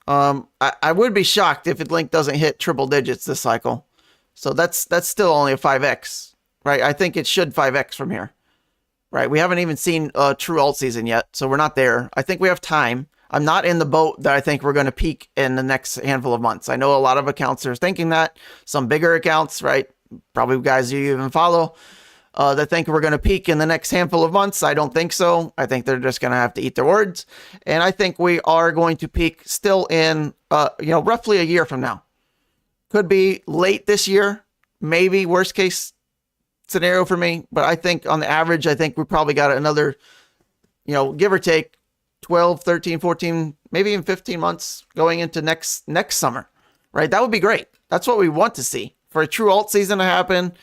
I would be shocked if Link doesn't hit triple digits this cycle. So that's still only a 5x, right? I think it should 5x from here, right? We haven't even seen a true alt season yet, so we're not there. I think we have time. I'm not in the boat that I think we're going to peak in the next handful of months. I know a lot of accounts are thinking that. Some bigger accounts, right? Probably guys you even follow, that think we're going to peak in the next handful of months. I don't think so. I think they're just going to have to eat their words. And I think we are going to peak still in, roughly a year from now. Could be late this year, maybe worst case scenario for me. But I think on the average, I think we probably got another, give or take 12, 13, 14, maybe even 15 months going into next summer, right? That would be great. That's what we want to see for a true alt season to happen.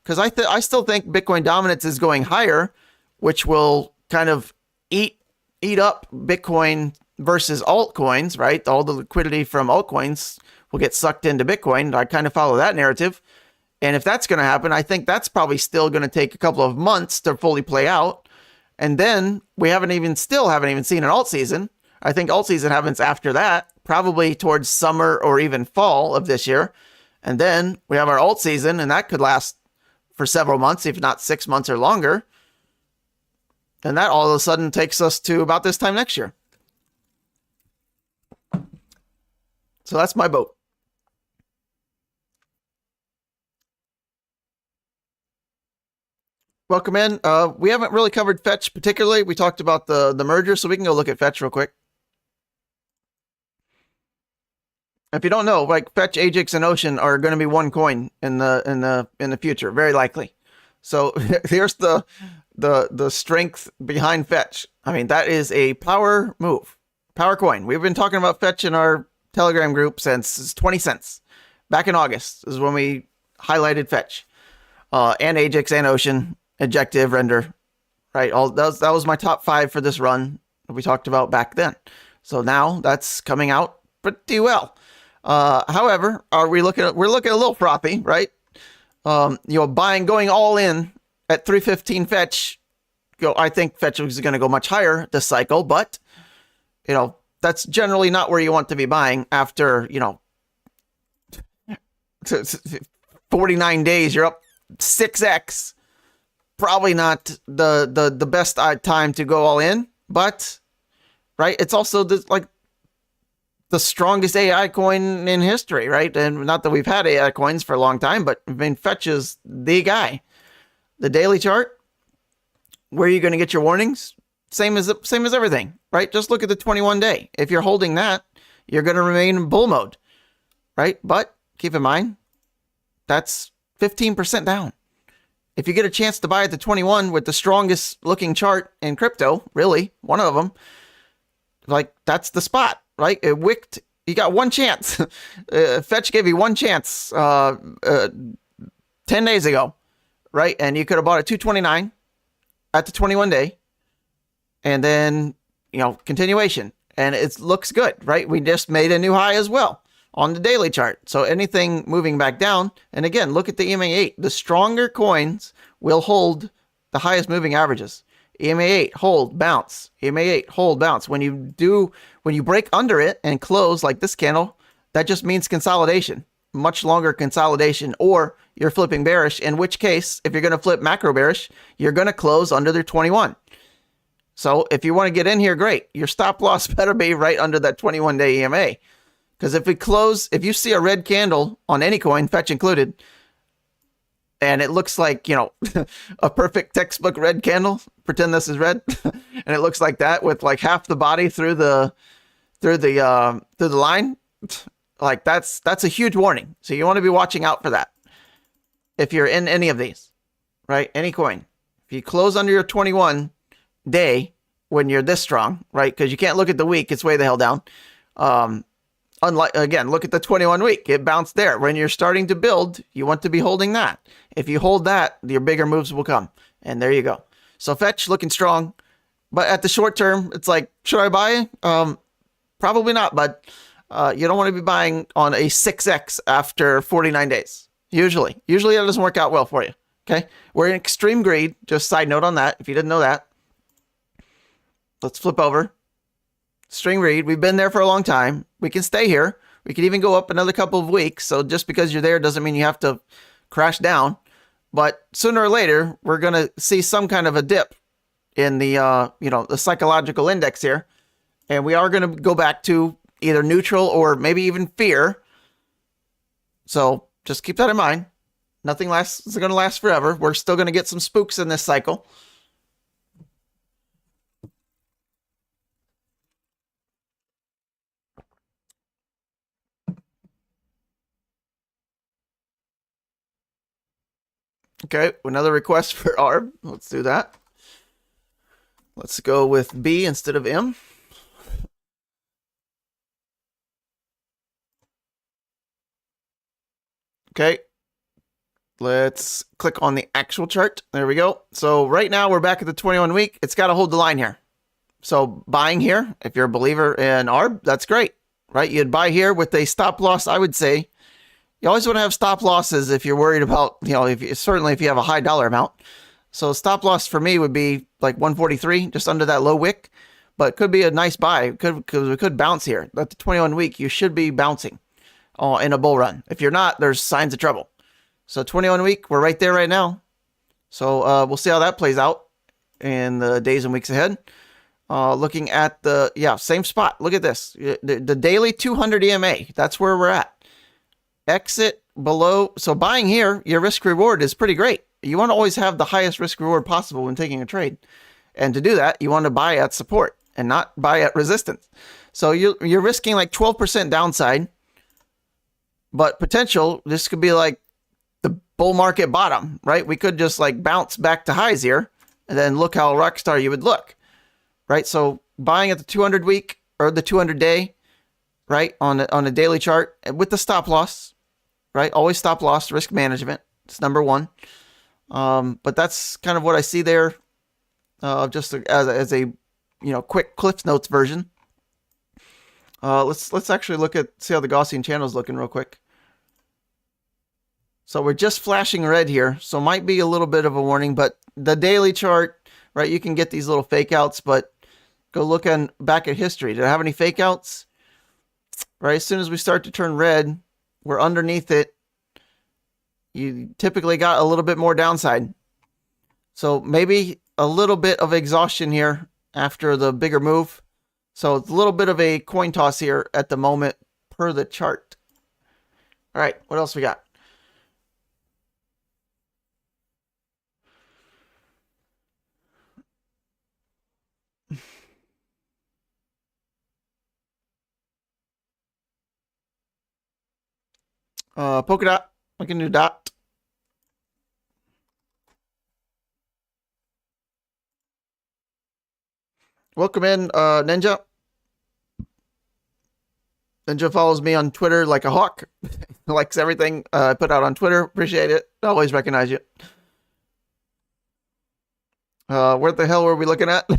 Because I still think Bitcoin dominance is going higher, which will kind of eat eat up Bitcoin versus altcoins, right? All the liquidity from altcoins will get sucked into Bitcoin. I kind of follow that narrative. And if that's going to happen, I think that's probably still going to take a couple of months to fully play out. And then we haven't even seen an alt season. I think alt season happens after that, probably towards summer or even fall of this year. And then we have our alt season, and that could last for several months, if not 6 months or longer. And that all of a sudden takes us to about this time next year. So that's my boat. Welcome in. We haven't really covered Fetch particularly. We talked about the merger, so we can go look at Fetch real quick. If you don't know, like Fetch, Ajax, and Ocean are going to be one coin in the future, very likely. So here's the strength behind Fetch. I mean, that is a power move, power coin. We've been talking about Fetch in our Telegram group since 20 cents. Back in August is when we highlighted Fetch, and Ajax and Ocean, Ejective, Render, right? All that was my top 5 for this run that we talked about back then. So now that's coming out pretty well. However, we're looking a little frothy, right? Going all in at 315 Fetch. I think Fetch is going to go much higher this cycle, but that's generally not where you want to be buying after 49 days. You're up 6x. Probably not the best time to go all in, but right, it's also the strongest AI coin in history, right? And not that we've had AI coins for a long time, but I mean, Fetch is the guy. The daily chart, where are you going to get your warnings? Same as everything, right? Just look at the 21 day. If you're holding that, you're going to remain in bull mode, right? But keep in mind, that's 15% down. If you get a chance to buy at the 21 with the strongest looking chart in crypto, really, one of them, that's the spot, right? It wicked. You got one chance. Fetch gave you one chance 10 days ago, right? And you could have bought at 229 at the 21 day. And then, continuation. And it looks good, right? We just made a new high as well on the daily chart. So anything moving back down, and again, look at the EMA8. The stronger coins will hold the highest moving averages. EMA8, hold, bounce. EMA8, hold, bounce. When you break under it and close like this candle, that just means consolidation. Much longer consolidation, or you're flipping bearish, in which case, if you're going to flip macro bearish, you're going to close under their 21. So if you want to get in here, great. Your stop loss better be right under that 21-day EMA. Because if you see a red candle on any coin, Fetch included, and it looks like, a perfect textbook red candle, pretend this is red, and it looks like that with like half the body through the line, like that's a huge warning. So you want to be watching out for that. If you're in any of these, right? Any coin. If you close under your 21 day when you're this strong, right? Because you can't look at the week, it's way the hell down. Look at the 21 week. It bounced there. When you're starting to build, you want to be holding that. If you hold that, your bigger moves will come. And there you go. So Fetch looking strong. But at the short term, it's like, should I buy? Probably not, but you don't want to be buying on a 6x after 49 days. Usually that doesn't work out well for you. Okay. We're in extreme greed. Just side note on that. If you didn't know that, let's flip over. String read, we've been there for a long time. We can stay here. We can even go up another couple of weeks. So just because you're there doesn't mean you have to crash down. But sooner or later, we're going to see some kind of a dip in the, the psychological index here. And we are going to go back to either neutral or maybe even fear. So just keep that in mind. Nothing is going to last forever. We're still going to get some spooks in this cycle. Okay, another request for ARB. Let's do that. Let's go with B instead of M. Okay, let's click on the actual chart. There we go. So right now we're back at the 21 week. It's got to hold the line here. So buying here, if you're a believer in ARB, that's great, right? You'd buy here with a stop loss. I would say you always want to have stop losses if you're worried about, certainly if you have a high dollar amount. So stop loss for me would be like 143, just under that low wick, but could be a nice buy. Because we could bounce here. At the 21 week, you should be bouncing in a bull run. If you're not, there's signs of trouble. So 21 week, we're right there right now. So we'll see how that plays out in the days and weeks ahead. Looking at the, same spot. Look at this. The daily 200 EMA. That's where we're at. Exit below. So buying here, your risk reward is pretty great. You want to always have the highest risk reward possible when taking a trade. And to do that, you want to buy at support and not buy at resistance. So you're risking like 12% downside, but potential, this could be like the bull market bottom, right? We could just like bounce back to highs here and then look how rockstar you would look, right? So buying at the 200 week or the 200 day, right? On a daily chart with the stop loss, right? Always stop loss, risk management. It's number one. But that's kind of what I see there. Just as a quick Cliff Notes version. Let's actually see how the Gaussian channel is looking real quick. So we're just flashing red here, so might be a little bit of a warning, but the daily chart, right? You can get these little fake outs, but go look back at history. Did I have any fake outs? Right, as soon as we start to turn red, we're underneath it. You typically got a little bit more downside. So maybe a little bit of exhaustion here after the bigger move. So it's a little bit of a coin toss here at the moment per the chart. All right, what else we got? Polka dot, like a new dot. Welcome in, Ninja. Ninja follows me on Twitter like a hawk. Likes everything I put out on Twitter. Appreciate it. Always recognize you. Where the hell were we looking at?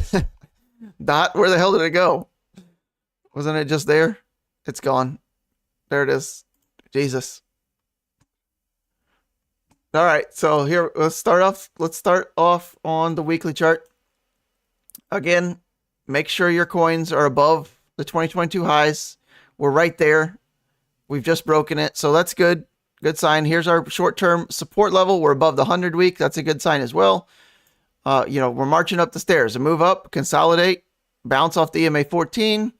Dot, where the hell did it go? Wasn't it just there? It's gone. There it is. Jesus. All right, so here, let's start off on the weekly chart. Again, make sure your coins are above the 2022 highs. We're right there. We've just broken it, so that's good. Good sign. Here's our short-term support level. We're above the 100 week. That's a good sign as well. We're marching up the stairs. A move up, consolidate, bounce off the EMA 14,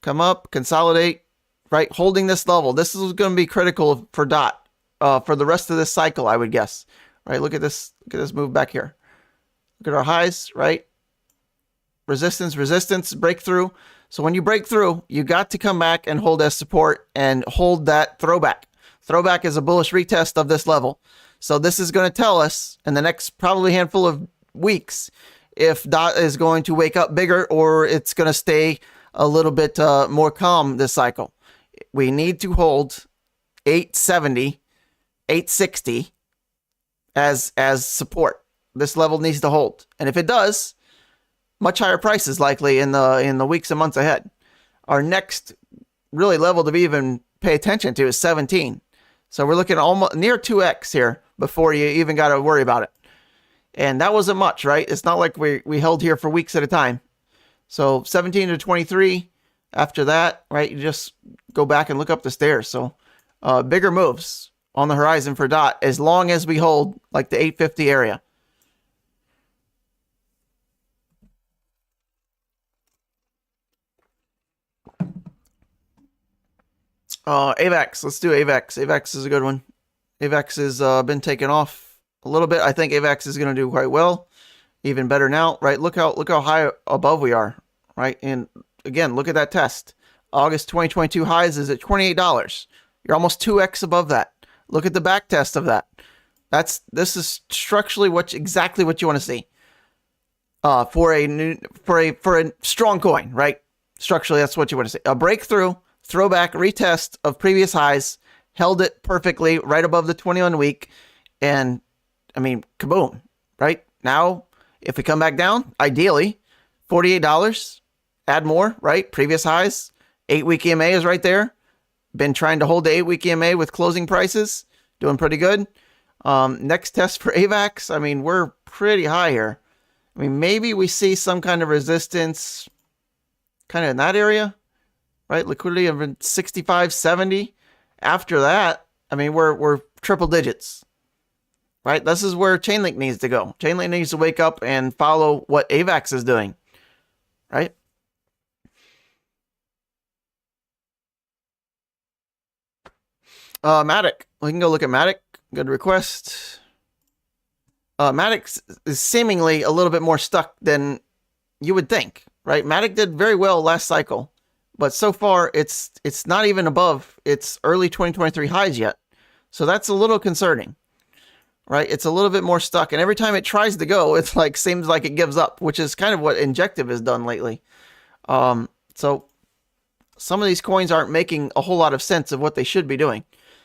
come up, consolidate, right? Holding this level. This is going to be critical for DOT. For the rest of this cycle, I would guess. Right? Look at this move back here. Look at our highs, right? Resistance, breakthrough. So when you break through, you got to come back and hold as support and hold that throwback. Throwback is a bullish retest of this level. So this is going to tell us in the next probably handful of weeks if DOT is going to wake up bigger or it's going to stay a little bit more calm this cycle. We need to hold 870, 860 as support. This level needs to hold. And if it does, much higher prices likely in the weeks and months ahead. Our next really level to even pay attention to is 17. So we're looking almost near 2x here before you even got to worry about it. And that wasn't much, right? It's not like we held here for weeks at a time. So 17 to 23 after that, right? You just go back and look up the stairs. So bigger moves on the horizon for DOT as long as we hold like the 850 area. AVAX. Let's do AVAX. AVAX is a good one. AVAX has been taken off a little bit. I think AVAX is going to do quite well. Even better now, right? Look how high above we are, right? And again, look at that test. August 2022 highs is at $28. You're almost 2x above that. Look at the back test of that. This is structurally exactly what you want to see. For a strong coin, right? Structurally, that's what you want to see. A breakthrough, throwback, retest of previous highs, held it perfectly right above the 21 week, and I mean, kaboom, right? Now, if we come back down, ideally, $48, add more, right? Previous highs, 8-week EMA is right there. Been trying to hold the 8-week EMA with closing prices, doing pretty good. Next test for AVAX, I mean, we're pretty high here. I mean, maybe we see some kind of resistance kind of in that area, right? Liquidity of 65, 70. After that, I mean, we're triple digits, right? This is where Chainlink needs to go. Chainlink needs to wake up and follow what AVAX is doing, right? Matic. We can go look at Matic. Good request. Matic is seemingly a little bit more stuck than you would think, right? Matic did very well last cycle, but so far it's not even above its early 2023 highs yet. So that's a little concerning, right? It's a little bit more stuck, and every time it tries to go, it's like seems like it gives up, which is kind of what Injective has done lately. So some of these coins aren't making a whole lot of sense of what they should be doing.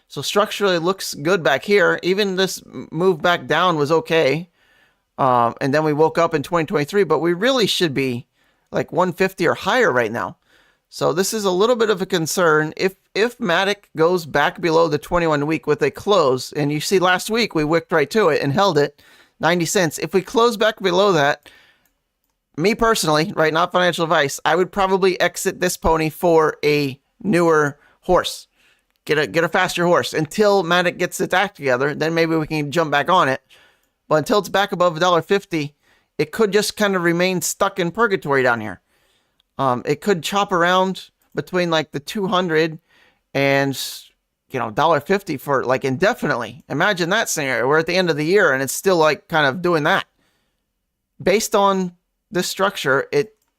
So structurally, it looks good back here. Even this move back down was okay. And then we woke up in 2023, but we really should be like 150 or higher right now. So this is a little bit of a concern. If Matic goes back below the 21-week with a close, and you see last week we wicked right to it and held it, 90 cents. If we close back below that, me personally, right, not financial advice, I would probably exit this pony for a newer horse. Get a faster horse until Matic gets its act together. Then maybe we can jump back on it. But until it's back above $1.50, it could just kind of remain stuck in purgatory down here. It could chop around between like the 200 and $1.50 for like indefinitely. Imagine that scenario. We're at the end of the year and it's still like kind of doing that. Based on this structure,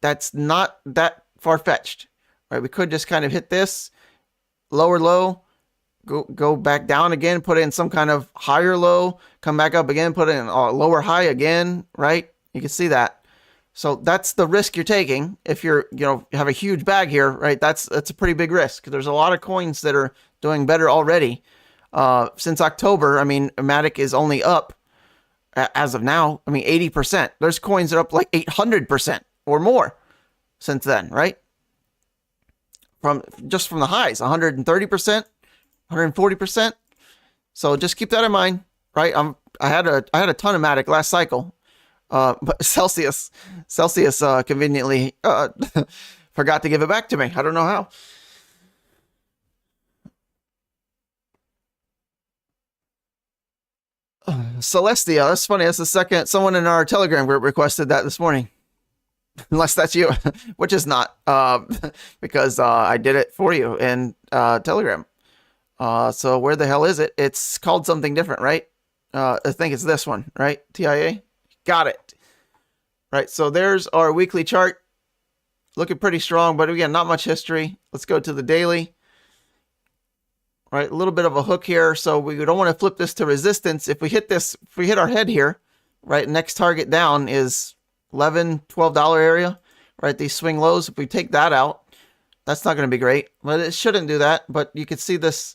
that's not that far-fetched, right? We could just kind of hit this lower low, go back down again, put in some kind of higher low, come back up again, put in a lower high again, right? You can see that. So that's the risk you're taking. If you're, have a huge bag here, right? That's a pretty big risk. There's a lot of coins that are doing better already. Since October, I mean, Matic is only up as of now, 80%. There's coins that are up like 800% or more since then, right? From the highs, 130%, 140%. So just keep that in mind, right? I had a ton of Matic last cycle, but Celsius conveniently forgot to give it back to me. I don't know how. Celestia, that's funny. That's the second someone in our Telegram group requested that this morning. Unless that's you, which is not, because I did it for you in Telegram. So where the hell is it? It's called something different, right? I think it's this one, right? TIA? Got it. Right, so there's our weekly chart. Looking pretty strong, but again, not much history. Let's go to the daily. Right, a little bit of a hook here, so we don't want to flip this to resistance. If we hit our head here, right, next target down is $11, $12 area, right? These swing lows, if we take that out, that's not going to be great. But it shouldn't do that. But you can see this,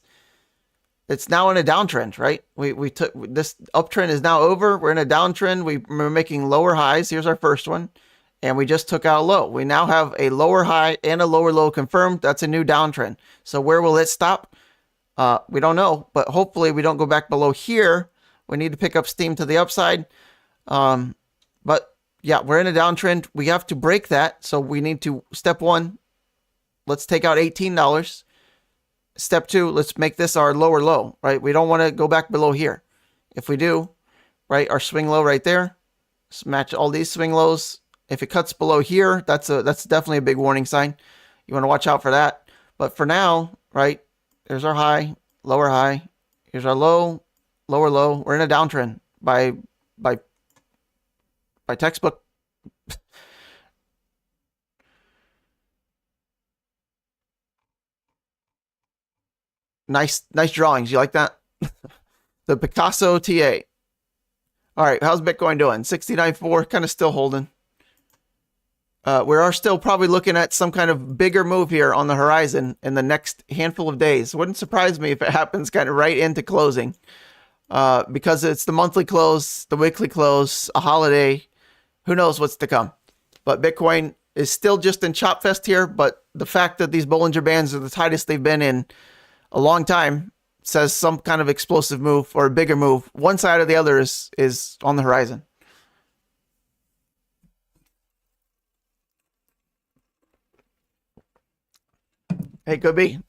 it's now in a downtrend, right? We took this uptrend is now over. We're in a downtrend. We're making lower highs. Here's our first one. And we just took out a low. We now have a lower high and a lower low confirmed. That's a new downtrend. So where will it stop? We don't know, but hopefully we don't go back below here. We need to pick up steam to the upside. But yeah, we're in a downtrend. We have to break that. So we need to, step one, let's take out $18. Step two, let's make this our lower low, right? We don't want to go back below here. If we do, right, our swing low right there, let's match all these swing lows. If it cuts below here, that's definitely a big warning sign. You want to watch out for that. But for now, right, there's our high, lower high. Here's our low, lower low. We're in a downtrend by textbook. Nice drawings. You like that? The Picasso TA. All right, how's Bitcoin doing? 69.4, kind of still holding. We are still probably looking at some kind of bigger move here on the horizon in the next handful of days. Wouldn't surprise me if it happens kind of right into closing, because it's the monthly close, the weekly close, a holiday. Who knows what's to come? But Bitcoin is still just in chop fest here, but the fact that these Bollinger Bands are the tightest they've been in a long time says some kind of explosive move or a bigger move. One side or the other is on the horizon. Hey, could be.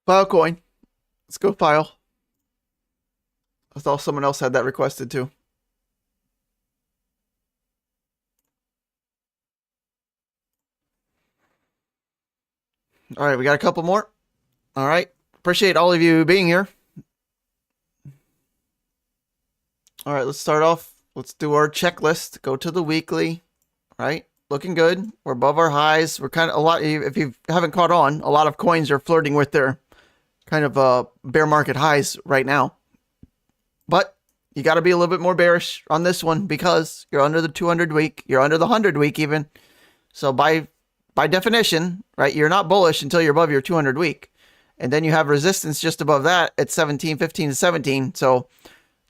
Filecoin. Let's go file. I thought someone else had that requested too. All right, we got a couple more. All right. Appreciate all of you being here. All right, let's start off. Let's do our checklist. Go to the weekly. All right. Looking good. We're above our highs. We're kind of a lot. If you haven't caught on, a lot of coins are flirting with their kind of bear market highs right now. But you got to be a little bit more bearish on this one because you're under the 200 week. You're under the 100 week even. So by definition, right, you're not bullish until you're above your 200 week. And then you have resistance just above that at 17, 15, and 17. So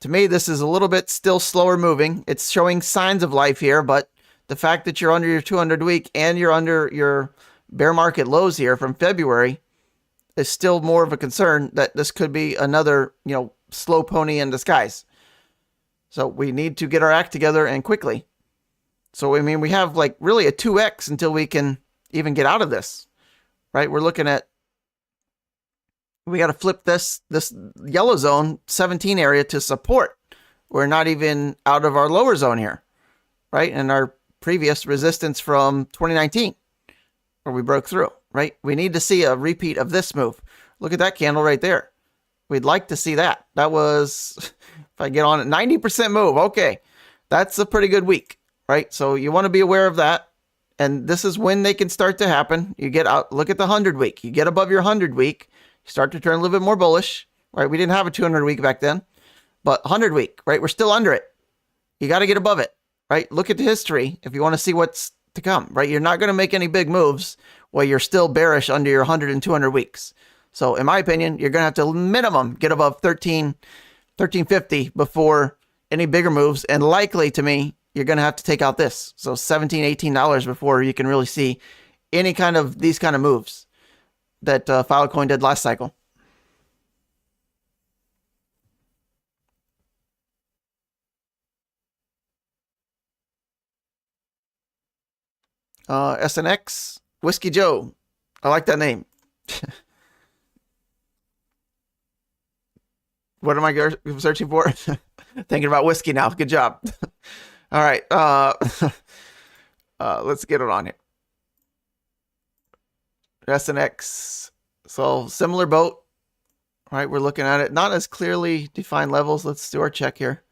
to me, this is a little bit still slower moving. It's showing signs of life here, but the fact that you're under your 200 week and you're under your bear market lows here from February is still more of a concern that this could be another, slow pony in disguise. So we need to get our act together and quickly. So, I mean, we have like really a 2x until we can even get out of this, right? We're looking at, we got to flip this yellow zone 17 area to support. We're not even out of our lower zone here, right? And our previous resistance from 2019 where we broke through, right? We need to see a repeat of this move. Look at that candle right there. We'd like to see that. That was, if I get on it, 90% move. Okay. That's a pretty good week, right? So you want to be aware of that. And this is when they can start to happen. You get out, look at the 100 week. You get above your 100 week, you start to turn a little bit more bullish, right? We didn't have a 200 week back then, but 100 week, right? We're still under it. You got to get above it, right? Look at the history if you want to see what's to come, right? You're not going to make any big moves while you're still bearish under your 100 and 200 weeks. So in my opinion, you're going to have to minimum get above 1350 before any bigger moves. And likely to me, you're going to have to take out this. So $17, $18 before you can really see any kind of these kind of moves that Filecoin did last cycle. SNX, Whiskey Joe. I like that name. What am I searching for? Thinking about whiskey now. Good job. All right. Let's get it on here. SNX. So similar boat. All right. We're looking at it. Not as clearly defined levels. Let's do our check here.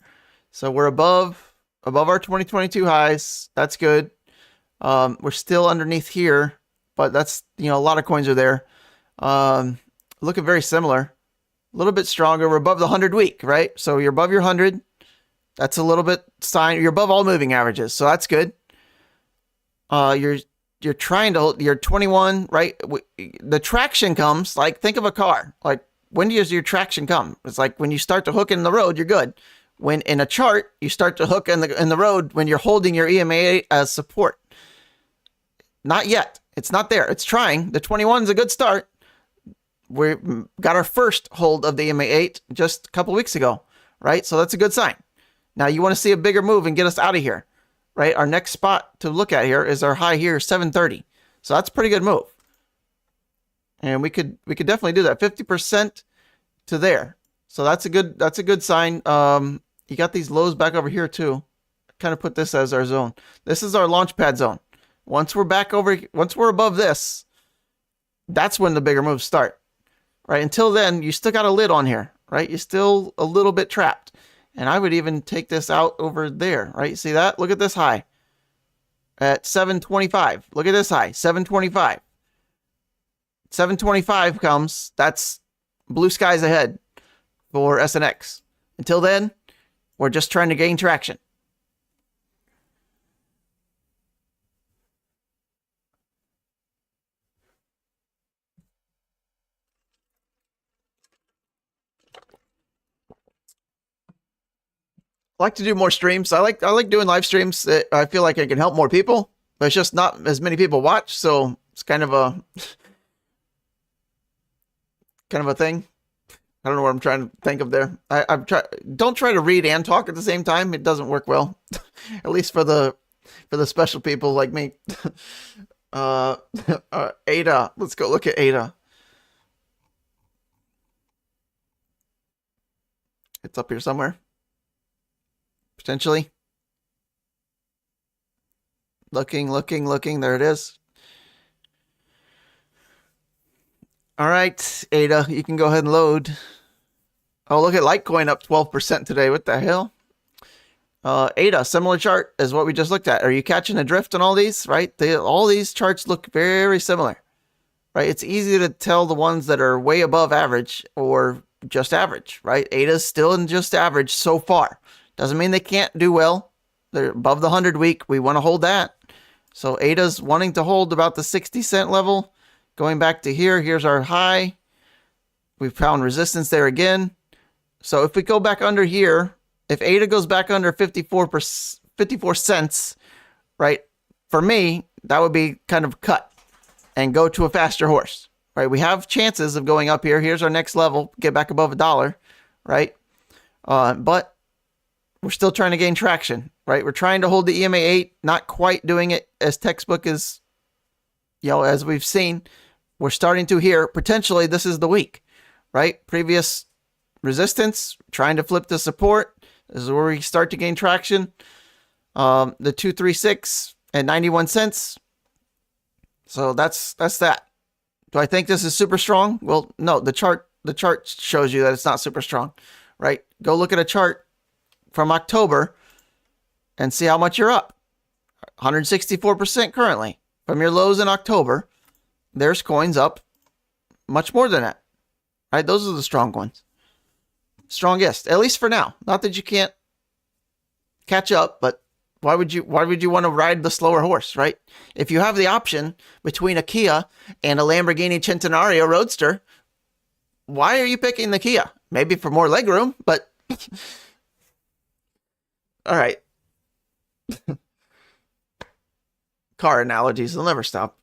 So we're above our 2022 highs. That's good. We're still underneath here, but that's, a lot of coins are there. Looking very similar. A little bit stronger. We're above the 100 week, right? So you're above your 100. That's a little bit sign. You're above all moving averages, so that's good. You're trying to hold your 21, right? The traction comes, like, think of a car. Like, when does your traction come? It's like when you start to hook in the road, you're good. When in a chart, you start to hook in the road when you're holding your EMA as support. Not yet. It's not there. It's trying. The 21 is a good start. We got our first hold of the EMA8 just a couple weeks ago, right? So that's a good sign. Now you want to see a bigger move and get us out of here, right? Our next spot to look at here is our high here, 730. So that's a pretty good move. And we could definitely do that. 50% to there. So that's a good sign. You got these lows back over here too. Kind of put this as our zone. This is our launch pad zone. Once we're above this, that's when the bigger moves start. Right? Until then, you still got a lid on here, right? You're still a little bit trapped. And I would even take this out over there, right? See that? Look at this high at 725. Look at this high, 725. 725 comes, that's blue skies ahead for SNX. Until then, we're just trying to gain traction. I like to do more streams. I like doing live streams. I feel like I can help more people, but it's just not as many people watch, so it's kind of a thing. I don't know what I'm trying to think of there. Don't try to read and talk at the same time. It doesn't work well. At least for the special people like me. Ada. Let's go look at Ada. It's up here somewhere. Potentially. Looking. There it is. All right, Ada, you can go ahead and load. Oh, look at Litecoin up 12% today. What the hell? Ada, similar chart as what we just looked at. Are you catching a drift on all these, right? All these charts look very similar, right? It's easy to tell the ones that are way above average or just average, right? Ada's still in just average so far. Doesn't mean they can't do well. They're above the 100-week. We want to hold that. So Ada's wanting to hold about the 60-cent level. Going back to here, here's our high. We found resistance there again. So if we go back under here, if Ada goes back under 54 cents, right, for me, that would be kind of cut and go to a faster horse, right? We have chances of going up here. Here's our next level, get back above $1, right? But we're still trying to gain traction, right? We're trying to hold the EMA 8, not quite doing it as textbook as, as we've seen. We're starting to here. Potentially, this is the week, right? Previous resistance, trying to flip to support. This is where we start to gain traction. The 236 at 91 cents. So that's that. Do I think this is super strong? Well, no, the chart shows you that it's not super strong, right? Go look at a chart from October and see how much you're up. 164% currently. From your lows in October, there's coins up much more than that, right? Those are the strong ones. Strongest, at least for now. Not that you can't catch up, but why would you want to ride the slower horse, right? If you have the option between a Kia and a Lamborghini Centenario Roadster, why are you picking the Kia? Maybe for more legroom, but all right. Car analogies will never stop.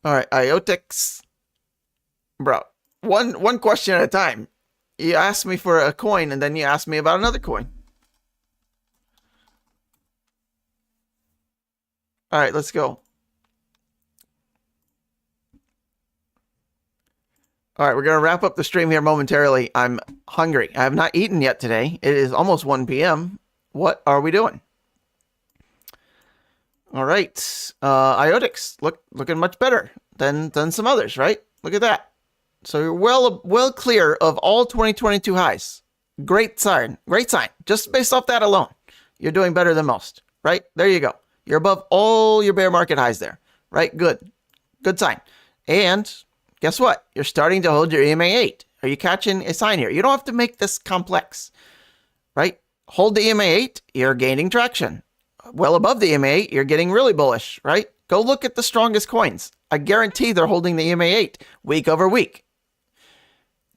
All right, IOTX. Bro, one question at a time. You asked me for a coin, and then you asked me about another coin. All right, let's go. All right, we're going to wrap up the stream here momentarily. I'm hungry. I have not eaten yet today. It is almost 1 p.m. What are we doing? All right, IOTX, looking much better than some others, right? Look at that. So you're well clear of all 2022 highs. Great sign. Just based off that alone, you're doing better than most, right? There you go. You're above all your bear market highs there, right? Good sign. And guess what? You're starting to hold your EMA 8. Are you catching a sign here? You don't have to make this complex, right? Hold the EMA 8, you're gaining traction. Well above the EMA 8, you're getting really bullish, right? Go look at the strongest coins. I guarantee they're holding the EMA 8 week over week.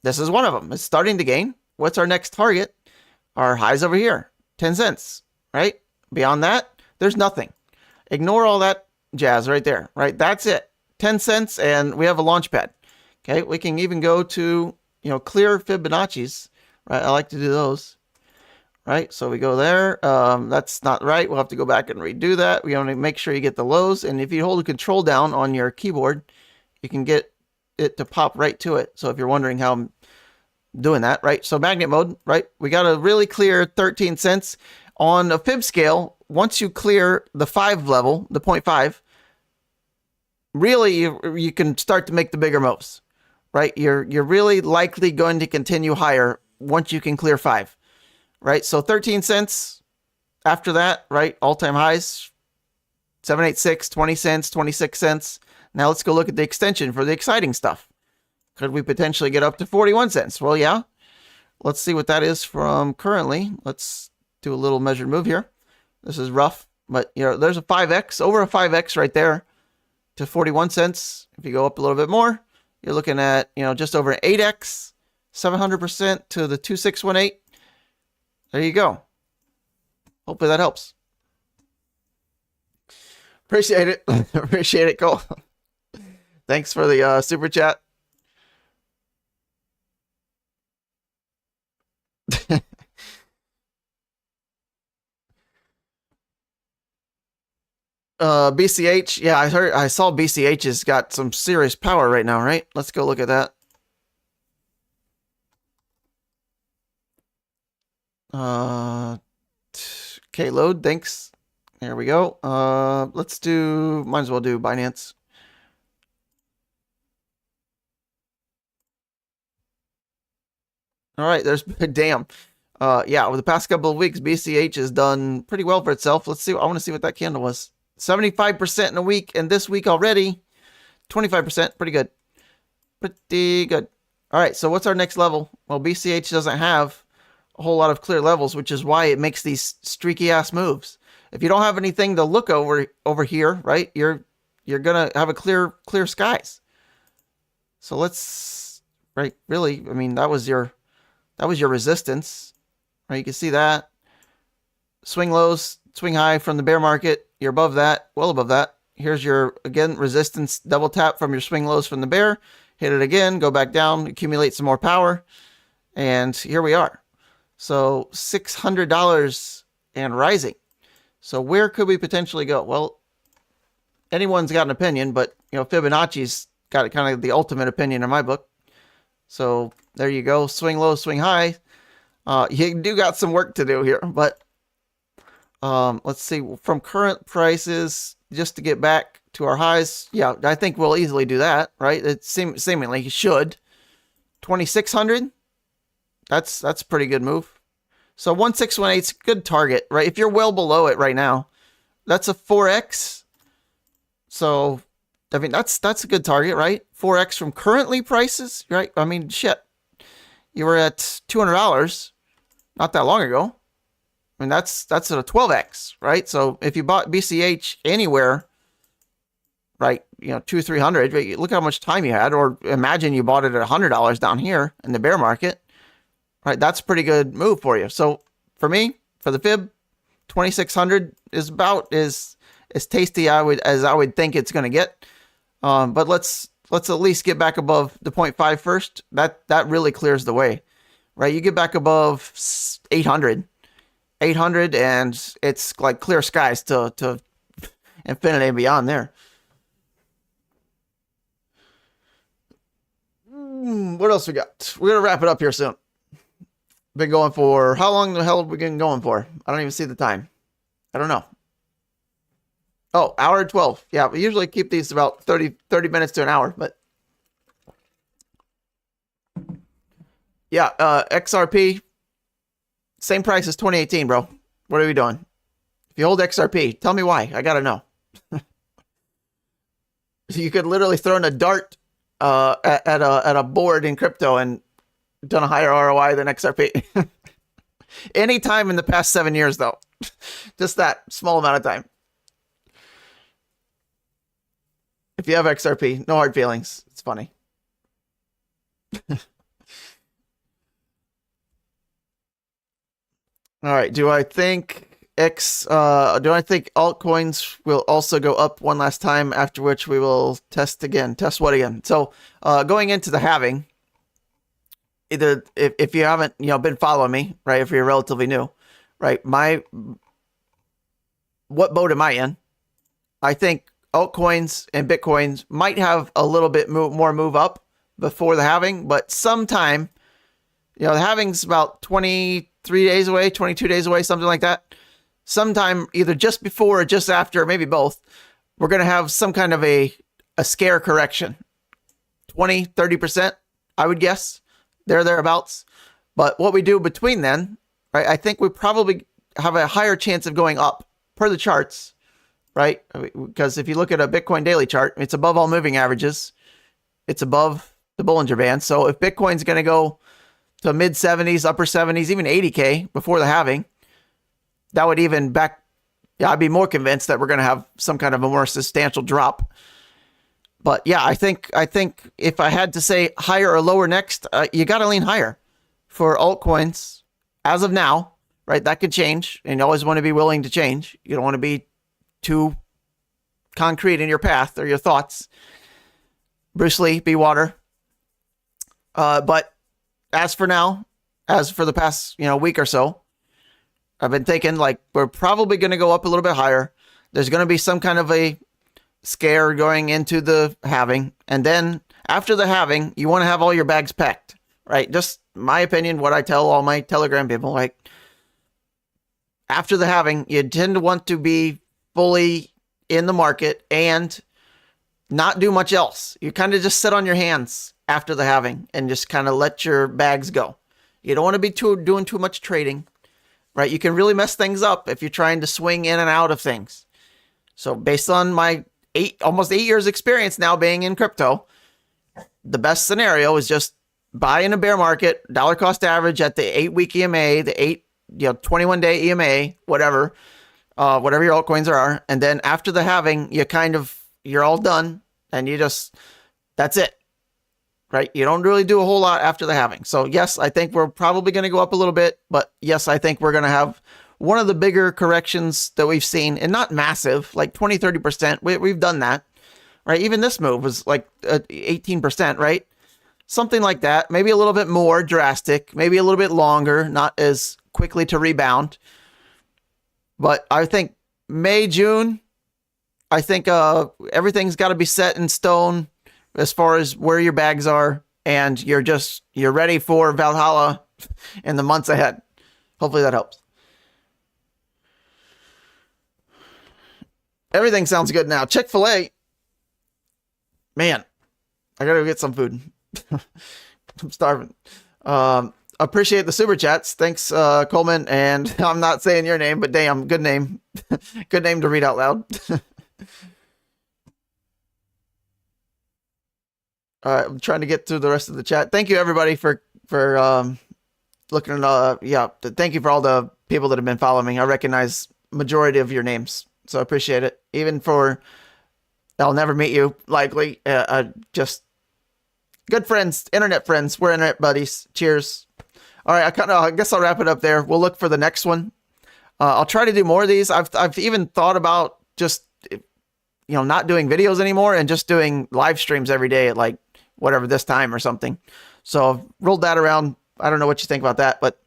This is one of them. It's starting to gain. What's our next target? Our highs over here, 10 cents, right? Beyond that, there's nothing. Ignore all that jazz right there, right? That's it. 10 cents and we have a launch pad. Okay, we can even go to, clear Fibonacci's, right? I like to do those, right? So we go there. That's not right. We'll have to go back and redo that. We want to make sure you get the lows. And if you hold the control down on your keyboard, you can get it to pop right to it. So if you're wondering how I'm doing that, right? So magnet mode, right? We got a really clear 13 cents on a fib scale. Once you clear the 5 level, the 0.5, really you can start to make the bigger moves, right? You're really likely going to continue higher once you can clear 5, right? So 13 cents after that, right? All-time highs, 786, 20 cents, 26 cents. Now let's go look at the extension for the exciting stuff. Could we potentially get up to 41 cents? Well, yeah. Let's see what that is from currently. Let's do a little measured move here. This is rough, but there's a 5x, over a 5x right there to 41 cents. If you go up a little bit more, you're looking at, just over an 8x, 700% to the 2618. There you go. Hopefully that helps. Appreciate it. Appreciate it, Cole. Thanks for the super chat. BCH. Yeah, I saw BCH has got some serious power right now, right? Let's go look at that. Okay, load, thanks. There we go. Let's do, might as well do Binance. All right, there's, damn. Yeah, over the past couple of weeks, BCH has done pretty well for itself. Let's see, I want to see what that candle was. 75% in a week, and this week already, 25%, pretty good. Pretty good. All right, so what's our next level? Well, BCH doesn't have a whole lot of clear levels, which is why it makes these streaky ass moves. If you don't have anything to look over here, right, you're gonna have a clear skies. So let's, right, really, I mean, that was your resistance, right? You can see that. Swing lows, swing high from the bear market. You're above that, well above that. Here's your, again, resistance, double tap from your swing lows from the bear. Hit it again, go back down, accumulate some more power. And here we are. So $600 and rising. So where could we potentially go? Well, anyone's got an opinion, but you know, Fibonacci's got kind of the ultimate opinion in my book. So there you go. Swing low, swing high. You do got some work to do here, but let's see, from current prices, just to get back to our highs. Yeah, I think we'll easily do that, right? It seemingly should. 2,600. That's a pretty good move. So 1618 is a good target, right? If you're well below it right now, that's a 4x. So I mean, that's a good target, right? 4x from currently prices, right? I mean, shit. You were at $200 not that long ago. I mean, that's at a 12x, right? So if you bought BCH anywhere, right, you know, 200-300, right, look how much time you had, or imagine you bought it at $100 down here in the bear market, right? That's a pretty good move for you. So for me, for the fib, 2,600 is about as tasty as I would think it's going to get. But let's at least get back above the 0.5 first. That really clears the way, right? You get back above 800, and it's like clear skies to infinity and beyond there. What else we got? We're gonna wrap it up here soon. Been going for, how long the hell have we been going for? I don't even see the time. I don't know. Oh, hour 12. Yeah, we usually keep these about 30 minutes to an hour, but yeah, XRP, same price as 2018, bro. What are we doing? If you hold XRP, tell me why. I gotta know. You could literally throw in a dart at a board in crypto and done a higher ROI than XRP. Any time in the past 7 years, though. Just that small amount of time. If you have XRP, no hard feelings. It's funny. All right. Do I think altcoins will also go up one last time, after which we will test again? Test what again? So going into the halving, either if you haven't been following me, right, if you're relatively new, right, what boat am I in? I think altcoins and Bitcoins might have a little bit more move up before the halving, but sometime, the halving's about 23 days away, 22 days away, something like that. Sometime either just before or just after, maybe both, we're going to have some kind of a scare correction. 20, 30%, I would guess. Thereabouts. But what we do between then, right, I think we probably have a higher chance of going up per the charts, right? Because if you look at a Bitcoin daily chart, it's above all moving averages. It's above the Bollinger Band. So if Bitcoin's going to go to mid 70s, upper 70s, even 80K before the halving, that would even I'd be more convinced that we're going to have some kind of a more substantial drop But yeah, I think if I had to say higher or lower next, you got to lean higher for altcoins as of now, right? That could change, and you always want to be willing to change. You don't want to be too concrete in your path or your thoughts. Bruce Lee, be water. But as for now, as for the past week or so, I've been thinking like we're probably going to go up a little bit higher. There's going to be some kind of a scare going into the halving, and then after the halving, you want to have all your bags packed, right? Just my opinion, what I tell all my Telegram people, like after the halving, you tend to want to be fully in the market and not do much else. You kind of just sit on your hands after the halving and just kind of let your bags go. You don't want to be doing too much trading, right? You can really mess things up if you're trying to swing in and out of things. So based on my almost 8 years experience now being in crypto, the best scenario is just buy in a bear market, dollar cost average at the 8-week EMA, the 21-day EMA, whatever your altcoins are. And then after the halving, you're all done and that's it, right? You don't really do a whole lot after the halving. So yes, I think we're probably going to go up a little bit, but yes, I think we're going to have one of the bigger corrections that we've seen, and not massive, like 20, 30%. We've done that, right? Even this move was like 18%, right? Something like that. Maybe a little bit more drastic, maybe a little bit longer, not as quickly to rebound. But I think May, June, I think everything's got to be set in stone as far as where your bags are, and you're ready for Valhalla in the months ahead. Hopefully that helps. Everything sounds good now. Chick-fil-A. Man, I gotta go get some food. I'm starving. Appreciate the super chats. Thanks, Coleman. And I'm not saying your name, but damn, good name. Good name to read out loud. All right, I'm trying to get through the rest of the chat. Thank you, everybody, for looking at. Thank you for all the people that have been following me. I recognize majority of your names, so I appreciate it. Even for I'll never meet you, likely. Just good friends, internet friends. We're internet buddies. Cheers. All right, I guess I'll wrap it up there. We'll look for the next one. I'll try to do more of these. I've even thought about just not doing videos anymore and just doing live streams every day at like whatever this time or something. So I've rolled that around. I don't know what you think about that, but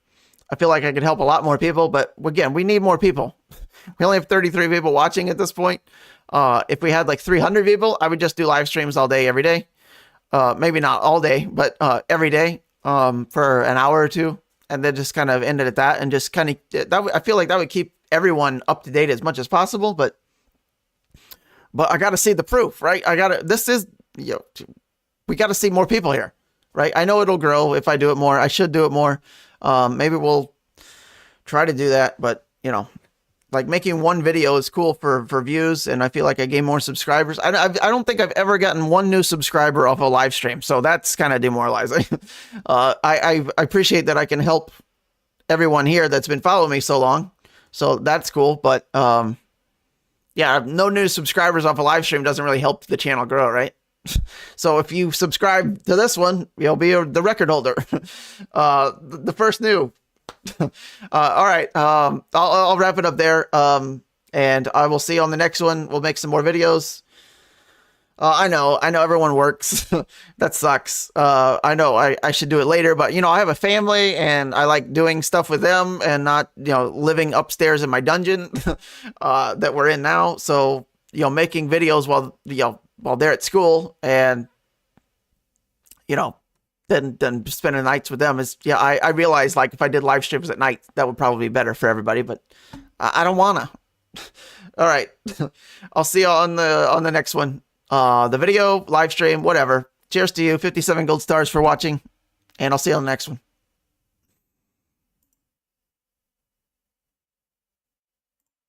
I feel like I could help a lot more people. But again, we need more people. We only have 33 people watching at this point. If we had like 300 people, I would just do live streams all day, every day. Maybe not all day, but every day for an hour or two. And then just kind of end it at that. And just kind of, I feel like that would keep everyone up to date as much as possible. But I got to see the proof, right? We got to see more people here, right? I know it'll grow if I do it more. I should do it more. Maybe we'll try to do that, but like making one video is cool for views, and I feel like I gain more subscribers. I don't think I've ever gotten one new subscriber off a live stream, so that's kind of demoralizing. I appreciate that I can help everyone here that's been following me so long, so that's cool. But yeah, no new subscribers off a live stream doesn't really help the channel grow, right? So if you subscribe to this one, you'll be the record holder. The first new. All right. I'll wrap it up there. And I will see you on the next one. We'll make some more videos. I know everyone works. That sucks. I know I should do it later, but I have a family and I like doing stuff with them and not, living upstairs in my dungeon, that we're in now. So, making videos while they're at school and, then spending nights with them is, I realize like if I did live streams at night, that would probably be better for everybody, but I don't wanna. All right. I'll see you on the next one. The video, live stream, whatever. Cheers to you. 57 gold stars for watching, and I'll see you on the next one.